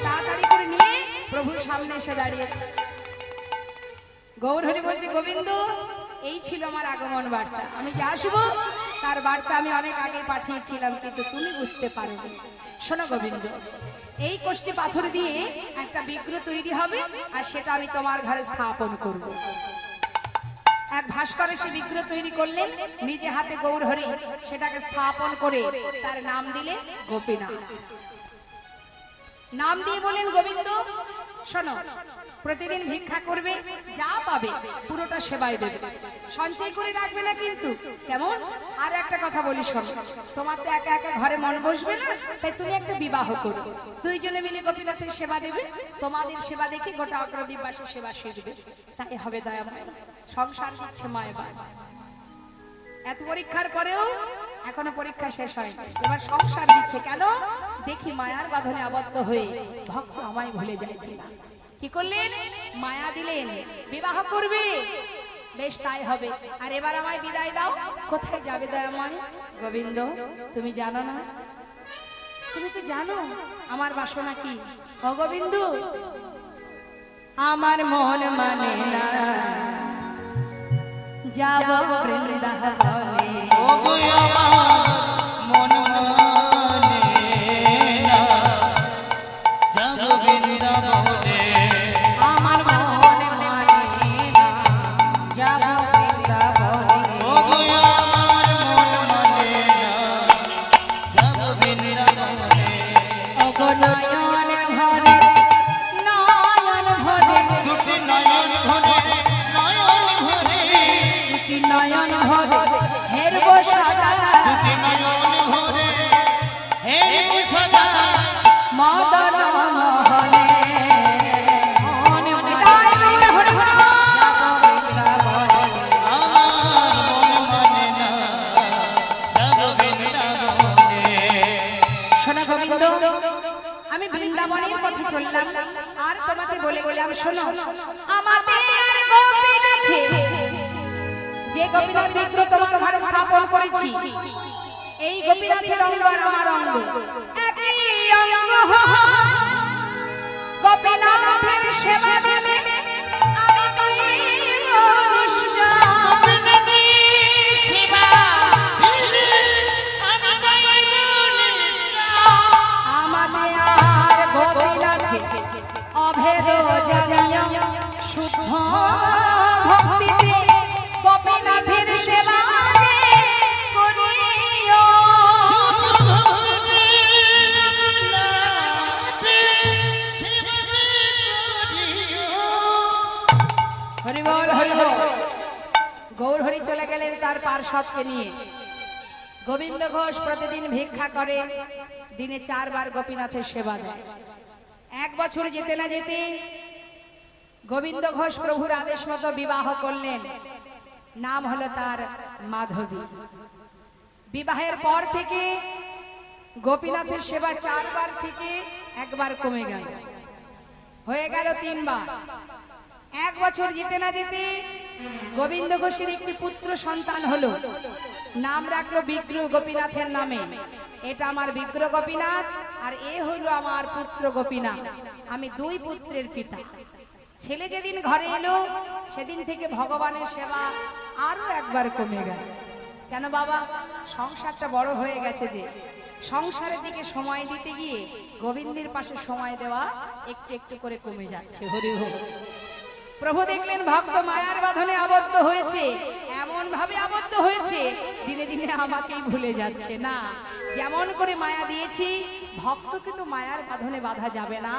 তাড়াতাড়ি করে নিয়ে প্রভুর সামনে এসে দাঁড়িয়েছে। গৌরহরি বলছে, গোবিন্দ এই ছিল আমার আগমন বার্তা। আমি যা আসবো তার বার্তা আমি অনেক আগে পাঠিয়েছিলাম, কিন্তু তুমি বুঝতে পারোনি। শোনো গোবিন্দ, এই কোষ্ঠী পাথর দিয়ে একটা বিগ্রহ তৈরি হবে, আর সেটা আমি তোমার ঘরে স্থাপন করব। এক ভাস্করে সে বিগ্রহ তৈরি করলেন নিজে হাতে গৌরহরি, সেটাকে স্থাপন করে তার নাম দিলে গোপীনাথ। নাম দিয়ে বলেন, গোবিন্দ শোনো, প্রতিদিন ভিক্ষা করবে, যা পাবে পুরোটা সেবায় দেবে, সঞ্চয় করে রাখবে না কিন্তু। কেমন? আর একটা কথা বলি শোনো, তোমার তো একা একা ঘরে মন বসবে না, তাই তুমি একটা বিবাহ করো, দুইজনে মিলে গোপীনাথের সেবা দেবে। তোমাদের সেবা দেখে গোটা অগ্রদ্বীপবাসী সেবা শিখবে, তাই হবে দয়াময়। সংসার দিচ্ছে মায়ের বাবা, এত পরীক্ষার পরেও এখনো পরীক্ষা শেষ হয়, এবার সংসার দিচ্ছে কেন? দেখি মায়ার বাঁধনে আবদ্ধ হয়ে ভক্ত আমায় ভুলে যায় কিনা। কি করলেন? মায়া দিলেন, বিবাহ করবে। বেশ, তাই হবে। আর এবার আমায় বিদায় দাও। কোথায় যাবে দয়াময়? গোবিন্দ তুমি জানো না? তুমি তো জানো আমার বাসনা কি। ও গোবিন্দ, আমার মন মানে না যাব বৃন্দাবনে। ও গো আমার মন মানে না যাব বৃন্দাবনে। আমার মনে মানে না যাব বৃন্দাবনে। ও গো আমার মন মানে না যাব বৃন্দাবনে। ও গো নয়ন ভরে, নয়ন ভরে, দুটি নয়ন ভরে, নয়ন ভরে, দুটি নয়ন ভরে হেরব সদা, দুটি নয়ন ভরে হেরিব সদা। মদন মোহনে। মনে মনে যাব বৃন্দাবনে। বৃন্দাবনের পথে চললাম আর তোমাকে বলে গেলাম শোনো আমাদের গোপীনাথে যে গোপীনাথ বিগ্রহ তোমার ঘরে স্থাপন করেছি এই গোপীনাথের অঙ্গ আর আমার অঙ্গ একই অঙ্গ গোপীনাথের সেবা দিলে আমি পাইব নিশ্চয় আমাদের আর গোপীনাথে অভেদ জানিয়া শুদ্ধ ভক্তিতে গোপীনাথের সেবা করিও হরি বল হরি বল। গৌর হরি চলে গেলেন তার পার্শ্বদকে নিয়ে। গোবিন্দ ঘোষ প্রতিদিন ভিক্ষা করে, দিনে 4 বার গোপীনাথের সেবা দেয়। 1 বছর যেতে না যেতে গোবিন্দ ঘোষ প্রভুর আদেশ মতো বিবাহ করলেন। নাম হলো তার মাধবী। বিবাহের পর থেকে গোপীনাথের সেবা 4 বার থেকে 1 বার কমে গেল, হয়ে গেল 3 বার। 1 বছর যেতে না যেতে গোবিন্দ ঘোষের একটি পুত্র সন্তান হলো। নাম রাখলো বিগ্রহ গোপীনাথের নামে। এটা আমার বিগ্রহ গোপীনাথ আর এ হলো আমার পুত্র গোপীনাথ। আমি 2 পুত্রের পিতা। ছেলে যেদিন ঘরে এলো সেদিন থেকে ভগবানের সেবা আরো 1 বার কমে গেল। কেন বাবা? সংসারটা বড় হয়ে গেছে, যে সংসারের দিকে সময় দিতে গিয়ে গোবিন্দের পাশে সময় দেওয়া একটু একটু করে কমে যাচ্ছে। হরি হরি। প্রভু দেখলেন ভক্ত মায়ার বাঁধনে আবদ্ধ হয়েছে, এমন ভাবে আবদ্ধ হয়েছে দিনে দিনে আমাকেই ভুলে যাচ্ছে। না, যেমন করে মায়া দিয়েছি ভক্তকে তো মায়ার বাঁধনে বাঁধা যাবে না।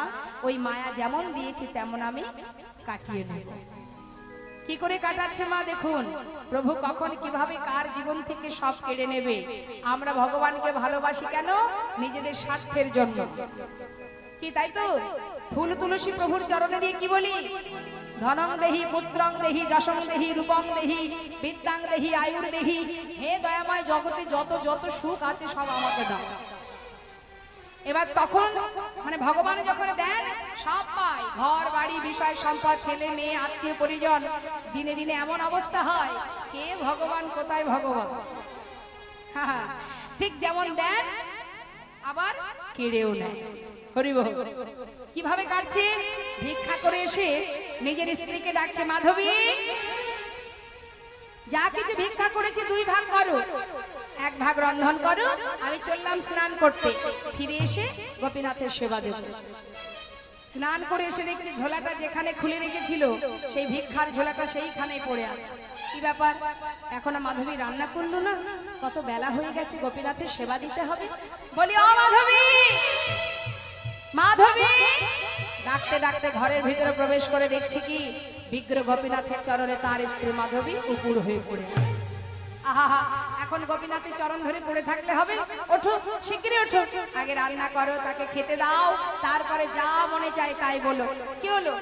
ওই মায়া যেমন দিয়েছি তেমন আমি কাটিয়ে নেব। কি করে কাটাচ্ছে মা দেখুন। প্রভু কখন কিভাবে কার জীবন থেকে সব কেড়ে নেবে। আমরা ভগবানকে ভালোবাসি কেন? নিজেদের স্বার্থের জন্য। কি তাই তো? ফুল তুলসী প্রভুর চরণে দিয়ে কি বলি? ধনং দেহি, পুত্রং দেহি, যশং দেহি, রূপং দেহি, বিদ্যাং দেহি, আয়ুর দেহি। হে দয়াময়, জগতে যত যত সুখ আছে সব আমাকে দাও। এবার তখন মানে ভগবান যখন দেন সব পায়, ঘর বাড়ি বিষয় সম্পদ, ছেলে মেয়ে, আত্মীয় পরিজন। দিনে দিনে এমন অবস্থা হয়, কে ভগবান কোথায় ভগবান। হ্যাঁ, ঠিক যেমন দেন আবার কেড়েও নেয়। হরি বল। কিভাবে কাটছে? ভিক্ষা করে এসে নিজের স্ত্রীকে ডাকছে, মাধবী যা কিছু ভিক্ষা করেছি 2 ভাগ করো, 1 ভাগ রন্ধন করো, আমি চললাম স্নান করতে। ফিরে এসে গোপীনাথের সেবা দেব। স্নান করে এসে দেখছি ঝোলাটা যেখানে খুলে রেখেছিল সেই ভিক্ষার ঝোলাটা সেইখানেই পড়ে আছে। কি ব্যাপার? এখনো মাধবী রান্না করলো না? কত বেলা হয়ে গেছে, গোপীনাথের সেবা দিতে হবে। বলি, ও মাধবী, মাধবী। ডাকতে ডাকতে ঘরের ভিতরে প্রবেশ করে দেখছি কি বিগ্রহ গোপীনাথের চরণে তার স্ত্রী মাধবী উপুর হয়ে পড়ে আছে। আহা, এখন গোপীনাথের চরণ ধরে পড়ে থাকলে হবে? ওঠো, শিগগিরই ওঠো, আগে রান্না করো, তাকে খেতে দাও, তারপরে যা মনে চায় তাই বলো। কি হলো?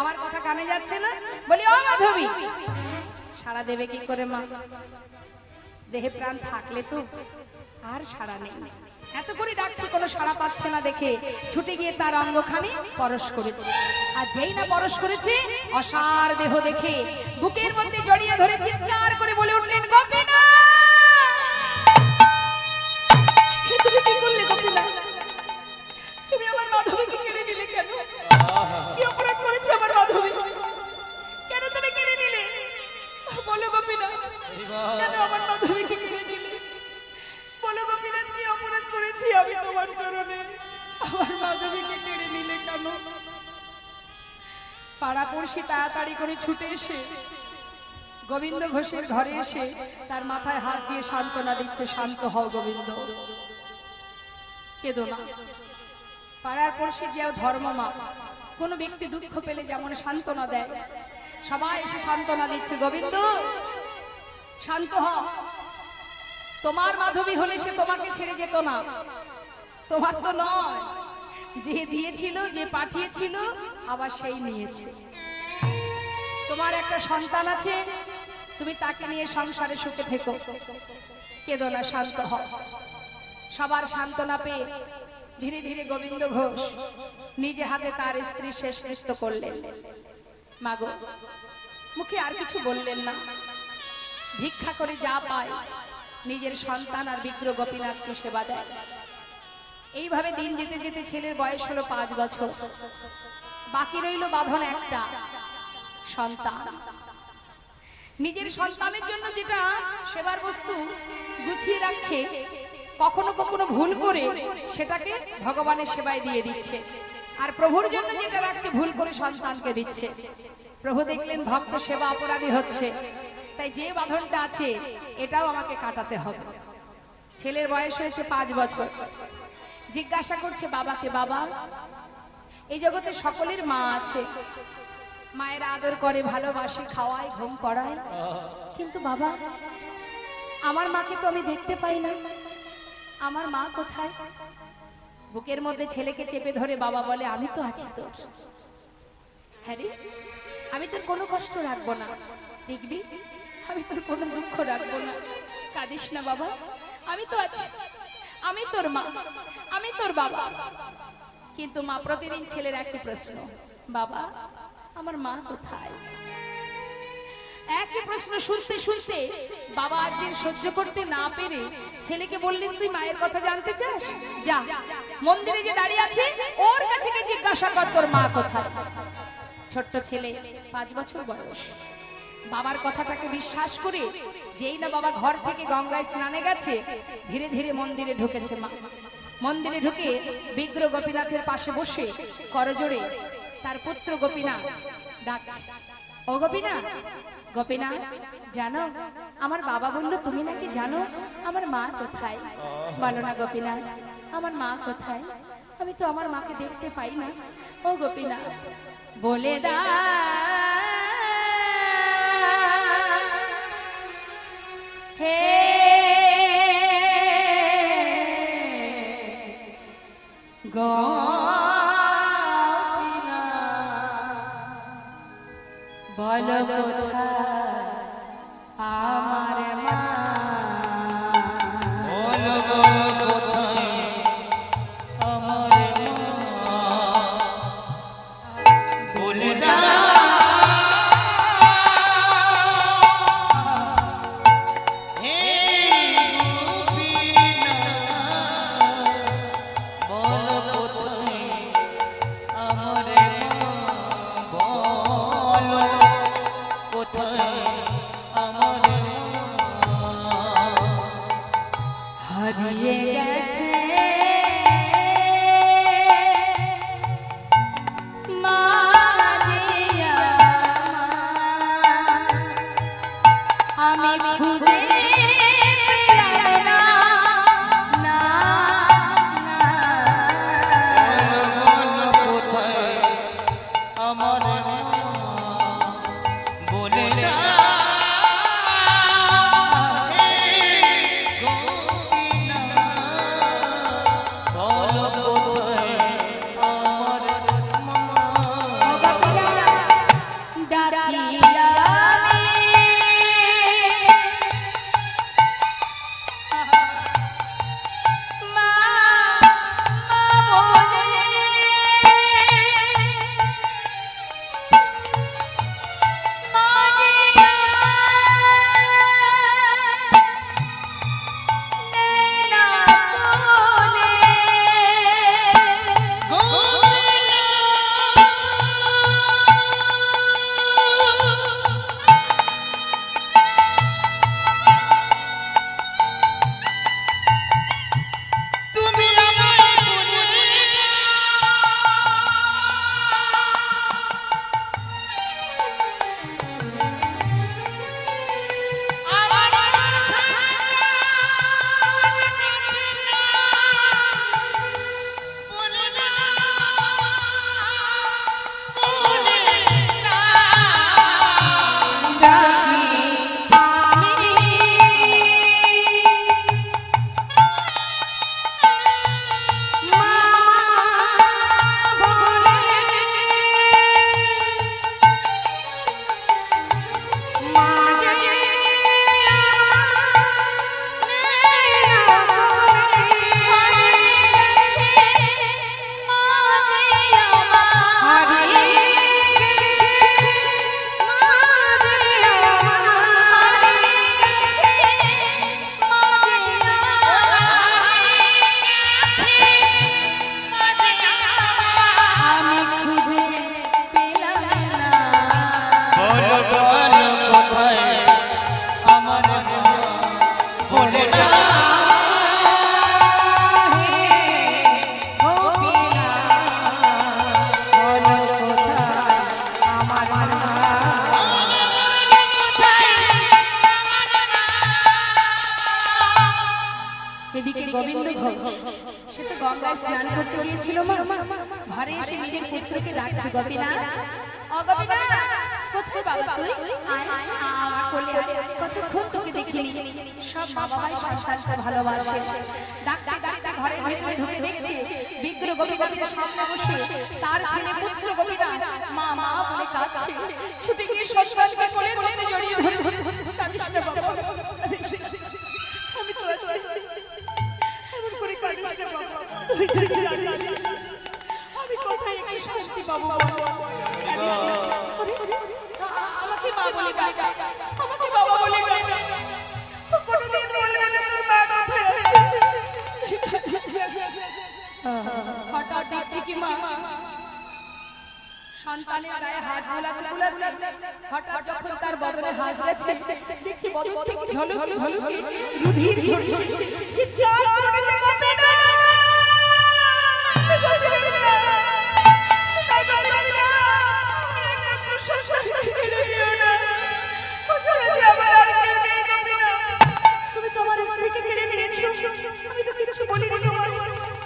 আমার কথা কানে যাচ্ছে না? বলি, ও মাধবী। সাড়া দেবে কি করে মা? দেহে প্রাণ থাকলে তো আর সাড়া নেই। এত করে ডাকছি, কোনো সাড়া পাচ্ছে না দেখে ছুটে গিয়ে তার অঙ্গখানি পরশ করেছে। আর যেই না পরশ করেছে, অসার দেহ দেখে বুকের মধ্যে জড়িয়ে ধরে চিৎকার করে বলে উঠলেন, গোপীনাথ! তুমি কি করলে গোপীনাথ? তুমি আমার মাধবীকে কেড়ে নিলে কেন? কি অপরাধ করেছে আমার মাধবী? কেন তুমি কেড়ে নিলে? বলো গোপীনাথ, কেন আমার মাধবীকে কেড়ে নিলে? বলো গোপীনাথ, কি অপরাধ করেছি আমি তোমার চরণে? আমার মাধবীকে কেড়ে নিলে কেন? পাড়া পড়শি তাড়াতাড়ি করে ছুটে এসে গোবিন্দ ঘোষের ঘরে এসে তার মাথায় হাত দিয়ে সান্ত্বনা দিচ্ছে, শান্ত হও গোবিন্দ, কেঁদো না। পাড়ার পড়শি যে ধর্ম মা, কোন ব্যক্তি দুঃখ পেলে যেমন সান্ত্বনা দেয়, সবাই এসে সান্ত্বনা দিচ্ছে, গোবিন্দ শান্ত হও। তোমার মাধবী হলে সে তোমাকে ছেড়ে যেত না। তোমার তো নয়, যে দিয়েছিল, যে পাঠিয়েছিল আবার সেই নিয়েছে। তোমার একটা সন্তান আছে, তুমি তাকে নিয়ে সংসারে সুখে থেকো, কেঁদো না, শান্ত হও। সবার সান্ত্বনা পেয়ে ধীরে ধীরে গোবিন্দ ঘোষ নিজে হাতে তার স্ত্রী শেষ নৃত্য করলেন। মাগো, মুখে আর কিছু বললেন না, ভিক্ষা করে যা পায় নিজের সন্তান আর বিগ্রহ গোপীনাথকে সেবা দেয়। এইভাবে দিন যেতে যেতে ছেলের বয়স হলো 5 বছর। বাকি রইল বাঁধন একটা, সন্তান। নিজের সন্তানের জন্য যেটা সেবার বস্তু গুছিয়ে রাখছে, কখনো কখনো ভুল করে সেটাকে ভগবানের সেবায় দিয়ে দিচ্ছে, আর প্রভুর জন্য যেটা রাখছে ভুল করে সন্তানকে দিচ্ছে। প্রভু দেখলেন ভক্ত সেবা অপরাধী হচ্ছে, তাই যে বাঁধনটা আছে এটাও আমাকে কাটাতে হবে। ছেলের বয়স হয়েছে 5 বছর। জিজ্ঞাসা করছে বাবাকে, বাবা, এই জগতে সকলের মা আছে, মায়ের আদর করে, ভালোবাসে, খাওয়ায়, ঘুম করায়, কিন্তু বাবা আমার মাকে তো আমি দেখতে পাই না, আমার মা কোথায়? বুকের মধ্যে ছেলেকে চেপে ধরে বাবা বলে, আমি তো আছি তোর। হ্যাঁ রে, আমি তোর কোনো কষ্ট রাখবো না, দেখবি আমি তোর কোনো দুঃখ রাখবো না, কাঁদিস না বাবা, আমি তো আছি, আমি তোর মা, আমি তোর বাবা। কিন্তু মা প্রতিদিন ছেলের একই প্রশ্ন, বাবা আমার মা কোথায়? একই প্রশ্ন শুনতে শুনতে বাবা একদিন সহ্য করতে না পেরে ছেলেকে বললেন, তুই মায়ের কথা জানতে চাস? যা মন্দিরে যে দাঁড়িয়ে আছে ওর কাছে গিয়ে জিজ্ঞাসা কর তোর মা কোথায়। ছোট্ট ছেলে, 5 বছর বয়স, বাবার কথাটাকে বিশ্বাস করে যেই না বাবা ঘর থেকে গঙ্গায় স্নানে গেছে, ধীরে ধীরে মন্দিরে ঢুকেছে মা। মন্দিরে ঢুকে বিগ্রহ গোপীনাথের পাশে বসে করজোড়ে তার পুত্র গোপীনাথ ডাকছে, ও গোপীনাথ, গোপীনাথ জানো আমার বাবা বললো তুমি নাকি জানো আমার মা কোথায়? বলো না গোপীনাথ, আমার মা কোথায়? আমি তো আমার মাকে দেখতে পাই না, ও গোপীনাথ বলে দা হে বলো কোথায় আমার মা? বলো কোথায় আমার মা? বলে দাও হে গোপীনাথ, বলো কোথায় আমার মা? বলো কোথায় আমার মা? হারিয়ে গেছে মা যে আমার, আমি খুঁজে পেলাম না, না, না। বলো কোথায় আমার মা? বলে দাও হে গোপীনাথ, বলো কোথায় আমার মা? ও গোপীনাথ, ডাকিলাম এদিকে গোবিন্দ ঘোষ সে তো গঙ্গায় স্নান করতে গিয়েছিল মা, ঘরে এসে নিজের পুত্রকে ডাকছে, গোপীনাথ, ও গোপীনাথ, কোথায় বাবা তুই? আয় আমার কোলে আয়, কতক্ষণ তোকে দেখিনি। সব মা বাবাই সন্তানকে ভালোবাসে। ডাকতে ডাকতে ঘরের ভিতরে ঢুকে দেখছি বিগ্র গোপীনাথের সামনে বসে তার ছেলে পুত্র গোপীনাথ মা মা বলে কাঁদছে। ছুটে গিয়ে সন্তানকে কোলে কোলে জড়িয়ে ধরেছে। কাঁদিস না বাবা, আমি তো আছি, এমন করে কাঁদিস না বাবা, তুই যদি কাঁদিস আমি কোথায় একটু শান্তি পাবো বাবা? আমাকে মা বলে ডাকা, আমাকে বাবা বলে ডাকা, কোনোদিন বলবে না তোর মা কোথায় আছে। হঠাৎ দেখছি কি মা সন্তানের গায়ে হাত বোলাতে হঠাৎ যখন তার বদলে হাত গেছে দেখছি বদল থেকে ঝলকে ঝলকে রুধির ঝরছে। চিৎকার করে যাবে না, তুমি তোমার স্ত্রীকে কেড়ে নিয়েছো, আমি তো কিছু বলিনি,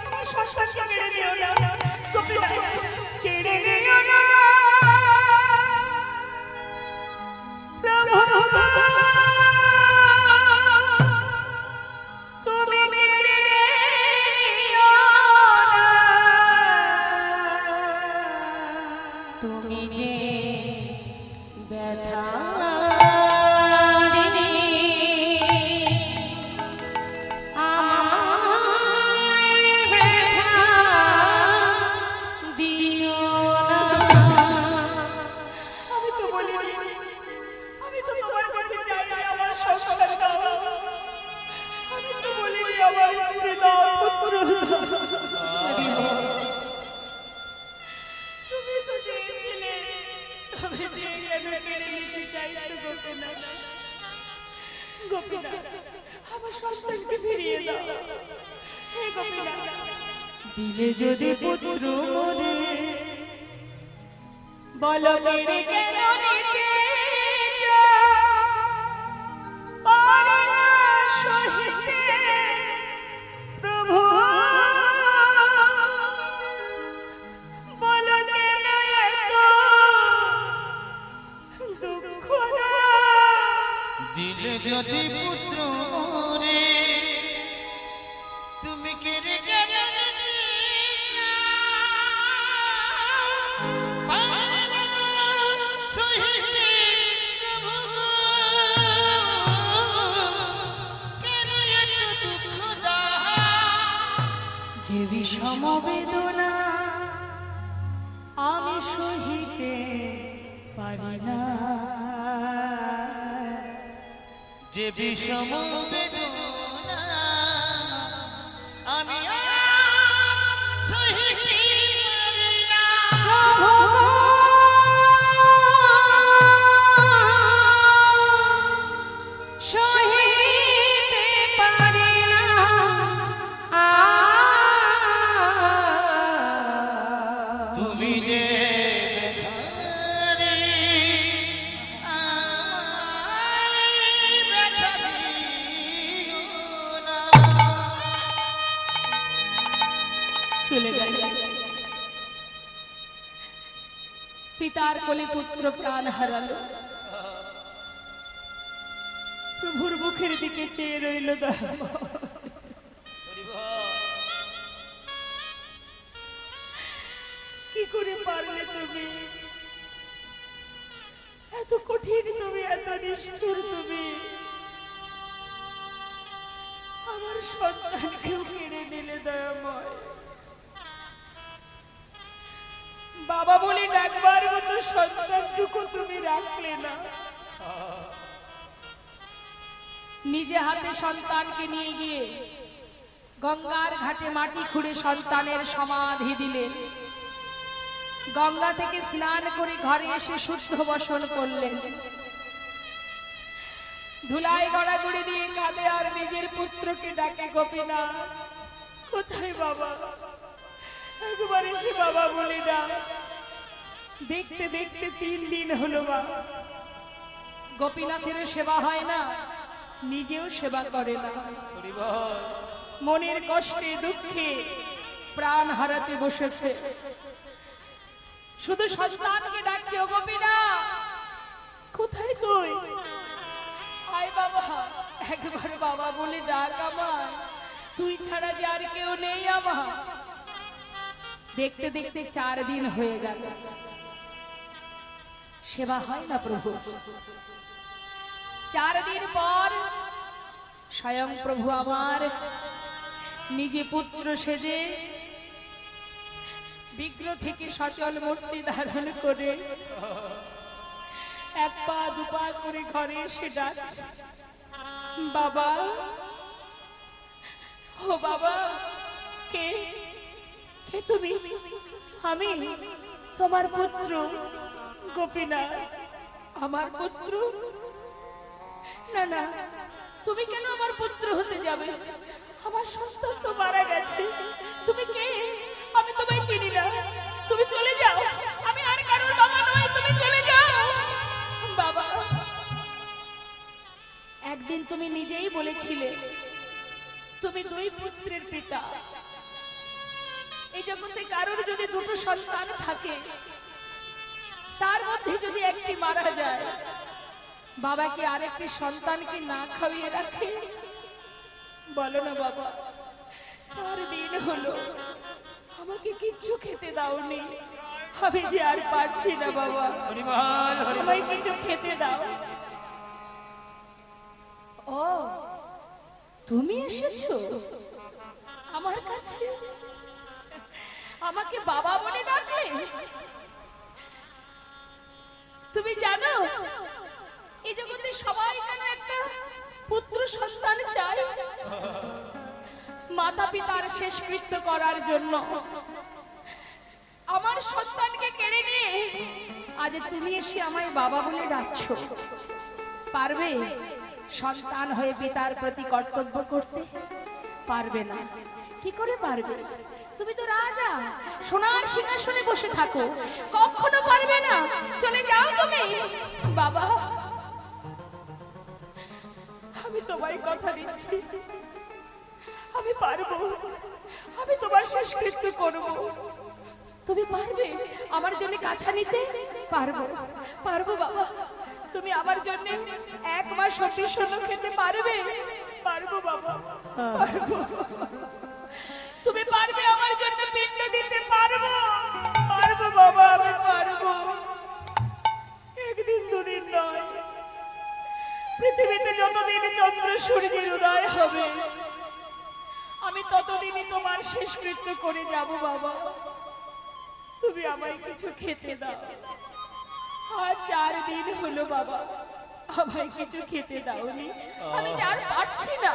তোমার সন্তানকে কেড়ে নিও না, গোপীনাথ কেড়ে নিও না প্রভু, তুমি কেড়ে নিও না, তুমি যে ব্যথা দিলে যদি পুত্র মরে বলো মেরে কেন নিতে পারে না সহিতে প্রভু, বলো কেন এত দুঃখ দিলে যদি পুত্র রে তুমি কেড়ে কেন যে বিষম বেদনা আমি সহিতে পারি না, যে বিষম বেদনা আমি সহিতে পারি না, সহিতে পারি না, তুমি যে চলে গেল পিতার কোলে পুত্র প্রাণ হারালো, প্রভুর মুখের দিকে চেয়ে রইল কি করে পারলে তুমি, এত কঠিন তুমি, এত নিষ্ঠুর তুমি, আমার সন্তানকেও কেড়ে নিলে দয়াময়। বাবা বলে ডাকবার মতো সন্তানটুকু তুমি রাখলে না, নিজে হাতে সন্তানকে নিয়ে গিয়ে গঙ্গার ঘাটে মাটি খুঁড়ে সন্তানের সমাধি দিলেন। গঙ্গা থেকে স্নান করে ঘরে এসে শুদ্ধ বসন করলেন, ধুলায় গড়াগড়ি দিয়ে কাঁদে আর নিজের পুত্রকে ডাকে, গোপীনাথ কোথায় বাবা, একবার এসে বাবা বলি না। দেখতে দেখতে 3 দিন হলো বাবা, গোপীনাথের সেবা হয় না, নিজেও সেবা করে না। মনের কষ্টে দুঃখে প্রাণ হারাতে বসেছে, শুধু সন্তানকে ডাকছে, ও গোপীনা কোথায় তুই? আয় বাবা, একবার বাবা বলে ডাক আমার, তুই ছাড়া যে আর কেউ নেই আমার। দেখতে দেখতে 4 দিন হয়ে গেল, সেবা হয় না প্রভু। 4 দিন পর স্বয়ং প্রভু আমার নিজে পুত্র সেজে বিগ্রহ থেকে সচল মূর্তি ধারণ করে 1 পা 2 পা করে ঘরে এসে ডাকছে, বাবা, ও বাবা, কে কে তুমি? আমি তোমার পুত্র গোপীনাথ। আমার পুত্র? না না, তুমি কেন আমার পুত্র হতে যাবে? আমার সন্তান তো মারা গেছে। তুমি কে? আমি তোমায় চিনি না। তুমি চলে যাও, আমি আর কারোর বাবা নই, তুমি চলে যাও। বাবা, একদিন তুমি নিজেই বলেছিলে তুমি 2 পুত্রের পিতা। এই জগতে কারোর যদি 2টো সন্তান থাকে, তার মধ্যে যদি একটি মারা যায়, বাবা কি আরেকটি সন্তানকে না খাইয়ে রাখে? বলো না বাবা। 4 দিন হলো আমাকে কিচ্ছু খেতে দাওনি, আমি যে আর পারছি না বাবা, আমায় কিছু খেতে দাও। ও, তুমি এসেছো আমার কাছে, আমাকে বাবা বলে ডাকলে? তুমি জানো এই জগতে সবাই কেন একটা পুত্র সন্তান চায়? মাতা পিতার শেষকৃত্য করার জন্য। আমার সন্তানকে কেড়ে নিয়ে আজ তুমি এসে আমায় বাবা বলে ডাকছো। পারবে সন্তান হয়ে পিতার প্রতি কর্তব্য করতে? পারবে না। কি করে পারবে? তুমি তো রাজা, সোনার সিংহাসনে বসে থাকো, কখনো পারবে না। চলে যাও তুমি। বাবা, আমি তোমায় কথা দিচ্ছি, আমি পারবো, আমি তোমার শেষকৃত্য করব। তুমি পারবে আমার জন্য কাছা নিতে? পারবো, পারবো বাবা। তুমি আমার জন্য 1 মাস অন্ন খেতে পারবে? পারবো বাবা, পারবো। তুমি পারবে আমার জন্য পিণ্ড দিতে? পারবো, পারবো বাবা, আমি পারবো। 1 দিন 2 দিন নয়, পৃথিবীতে যতদিন চন্দ্র সূর্যের উদয় হবে, আমি ততদিনই তোমার শেষকৃত্য করে যাব বাবা। তুমি আমায় কিছু খেতে দাও। আজ 4 দিন হলো বাবা, আমায় কিছু খেতে দাওনি, আমি আর পারছি না,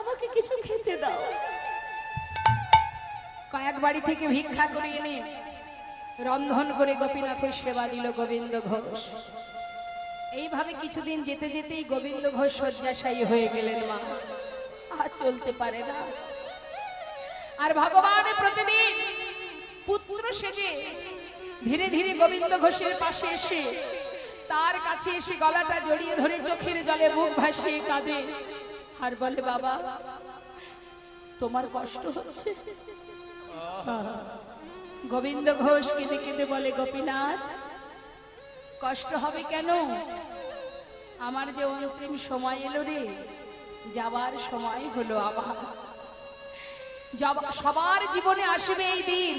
আমাকে কিছু খেতে দাও। কয়েক বাড়ি থেকে ভিক্ষা করে এনে রন্ধন করে গোপীনাথের সেবা দিল গোবিন্দ ঘোষ। এইভাবে কিছুদিন যেতে যেতেই গোবিন্দ ঘোষ শয্যাশায়ী হয়ে গেলেন মা, আর চলতে পারে না। আর ভগবান প্রতিদিন পুত্র সেজে ধীরে ধীরে গোবিন্দ ঘোষের পাশে এসে তার কাছে এসে গলাটা জড়িয়ে ধরে চোখের জলে বুক ভাসিয়ে কাঁদে আর বলে, বাবা তোমার কষ্ট হচ্ছে? গোবিন্দ ঘোষ কেঁদে কেঁদে বলে, গোপীনাথ কষ্ট হবে কেন? আমার যে অন্তিম সময় এলো রে, যাবার সময় হলো আমার। সবার জীবনে আসবে এই দিন,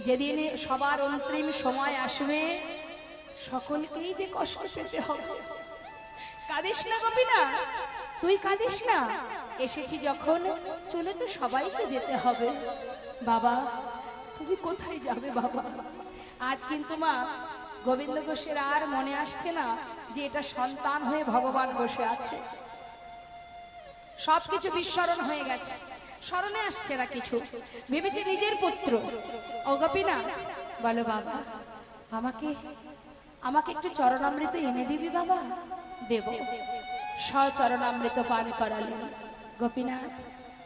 যেদিন সবার অন্তিম সময় আসবে, সকলকেই যে কষ্ট পেতে হবে। কাঁদিস না গোপীনাথ, তুই কাঁদিস না, এসেছি যখন চলে তো সবাইকে যেতে হবে। বাবা তুমি কোথায় যাবে বাবা? আজ কিন্তু মা গোবিন্দ ঘোষের আর মনে আসছে না যে এটা সন্তান হয়ে ভগবান বসে আছে। সবকিছু বিস্মরণ হয়ে গেছে, স্মরণে আসছে না কিছু, ভেবেছে নিজের পুত্র। ও গোপীনাথ বলো, বাবা আমাকে আমাকে একটু চরণামৃত এনে দিবি বাবা? দেব। সচরণামৃত পান করালেন। গোপীনাথ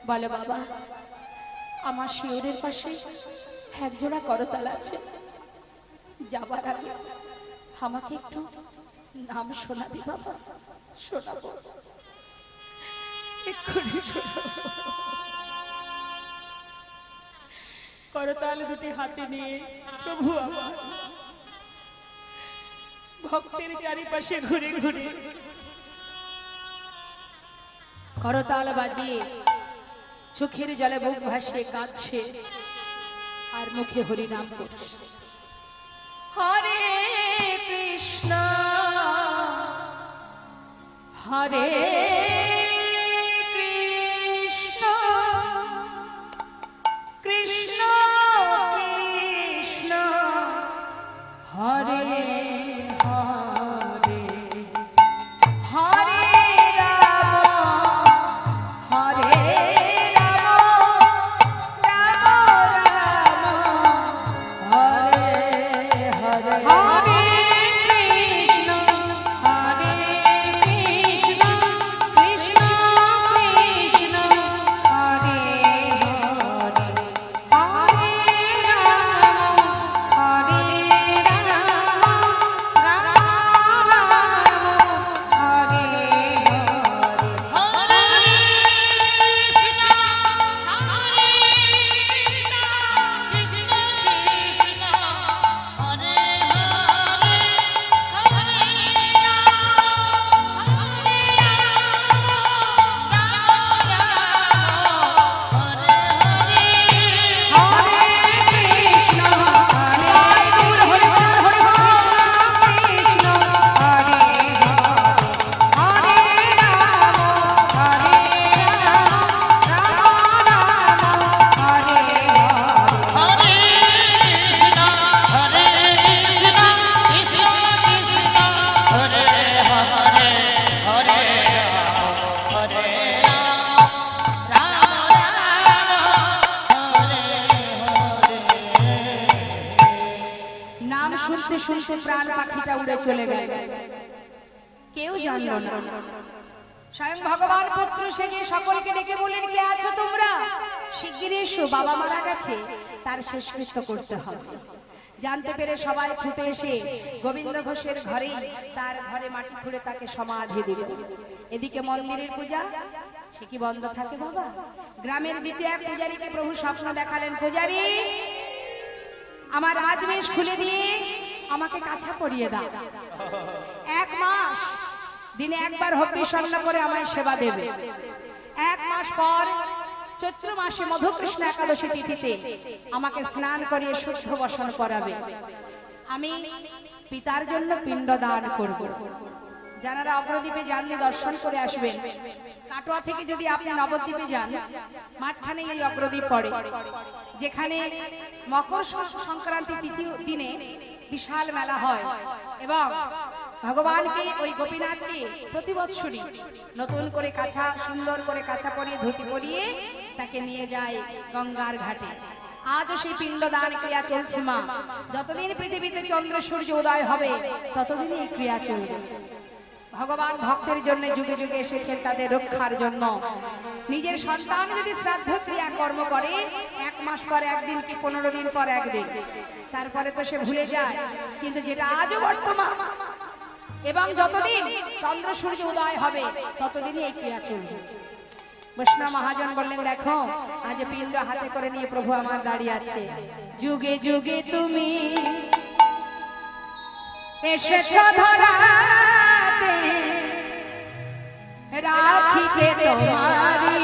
বলো, বাবা আমার শিওরের পাশে 1 জোড়া করতাল আছে, যাবার আগে আমাকে একটু নাম শোনাবি বাবা? শোনাবো, এক্ষুনি শোনাবো। করতাল দুটি হাতে নিয়ে প্রভু আমার ভক্তের চারিপাশে ঘুরে ঘুরে করতাল বাজিয়ে চোখের জলে বুক ভাসিয়ে কাঁদছে আর মুখে হরি নাম করছে। হরে কৃষ্ণ হরে কৃষ্ণ কৃষ্ণ কৃষ্ণ হরে হরে হরে রাম হরে রাম রাম রাম হরে হরে হরে কৃষ্ণ হরে কৃষ্ণ কৃষ্ণ কৃষ্ণ হরে হরে হরে রাম হরে রাম রাম রাম হরে হরে হরে কৃষ্ণ হরে কৃষ্ণ কৃষ্ণ হরে হরে রাম হরে রাম রাম হরে হরে নাম শুনতে শুনতে প্রাণ পাখিটা উড়ে চলে গেল, কেউ জানলো না। স্বয়ং ভগবান পুত্র সেজে সকলকে ডেকে বললেন, কে আছো তোমরা? শিগগিরই এসো, বাবা মারা গেছে, তার শেষকৃত্য করতে হবে। জানতে পেরে সবাই ছুটে এসে গোবিন্দ ঘোষের ঘরেই তার ঘরে মাটি খুঁড়ে তাকে সমাধি দিল। এদিকে মন্দিরের পূজা সে কি বন্ধ থাকে বাবা? গ্রামের দ্বিতীয় এক পূজারীকে প্রভু স্বপ্ন দেখালেন, পূজারী আমার রাজবেশ খুলে দিয়ে আমাকে কাছা পরিয়ে দাও, 1 মাস দিনে একবার হবি স্বর্ণ করে আমায় সেবা দেবে। 1 মাস পর চৈত্র মাসে মধুকৃষ্ণ একাদশী তিথিতে আমাকে স্নান করিয়ে শুদ্ধ বসন করাবে। আমি পিতার জন্য পিণ্ড দান করব। যারা অগ্রদ্বীপে যাননি দর্শন করে আসবেন। কাটোয়া থেকে যদি আপনি নবদ্বীপে যান, মাঝখানে এই অগ্রদ্বীপ পড়ে, যেখানে মকর সংক্রান্তি তিথি দিনে বিশাল মেলা হয় এবং ভগবানকে ওই গোপীনাথকে প্রতি বৎসরই নতুন করে কাছা, সুন্দর করে কাছা পরিয়ে ধুতি পরিয়ে তাকে নিয়ে যায় গঙ্গার ঘাটে। আজও সেই পিণ্ডদান ক্রিয়া চলছে মা। যতদিন পৃথিবীতে চন্দ্র সূর্য উদয় হবে ততদিনই এই ক্রিয়া চলবে। ভগবান ভক্তের জন্য যুগে যুগে এসেছেন তাদের রক্ষার জন্য। নিজের সন্তান যদি শ্রাদ্ধ ক্রিয়া কর্ম করে 1 মাস পর একদিন কি 15 দিন পর একদিন, তারপরে তো সে ভুলে যায়, কিন্তু যেটা আজও বর্তমান এবং যতদিন চন্দ্র সূর্য উদয় হবে ততদিনই এই ক্রিয়া চলবে। বৈষ্ণব মহাজন বললেন, দেখো আজ পিণ্ড হাতে করে নিয়ে প্রভু আমার দাঁড়িয়ে আছে। যুগে যুগে তুমি এসেছো ধরাতে, রাখিকে তোমারি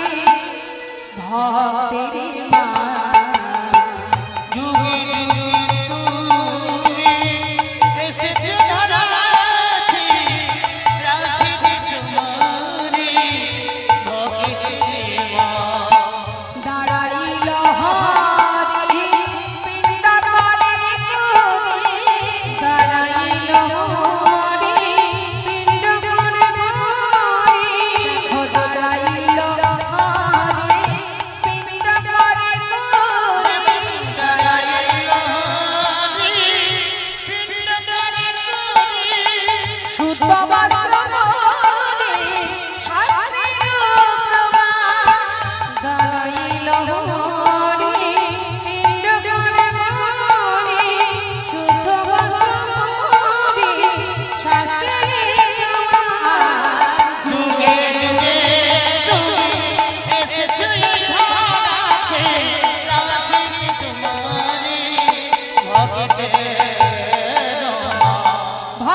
ভক্তের মা।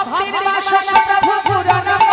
ভক্তের বাসনা প্রভু পূরণ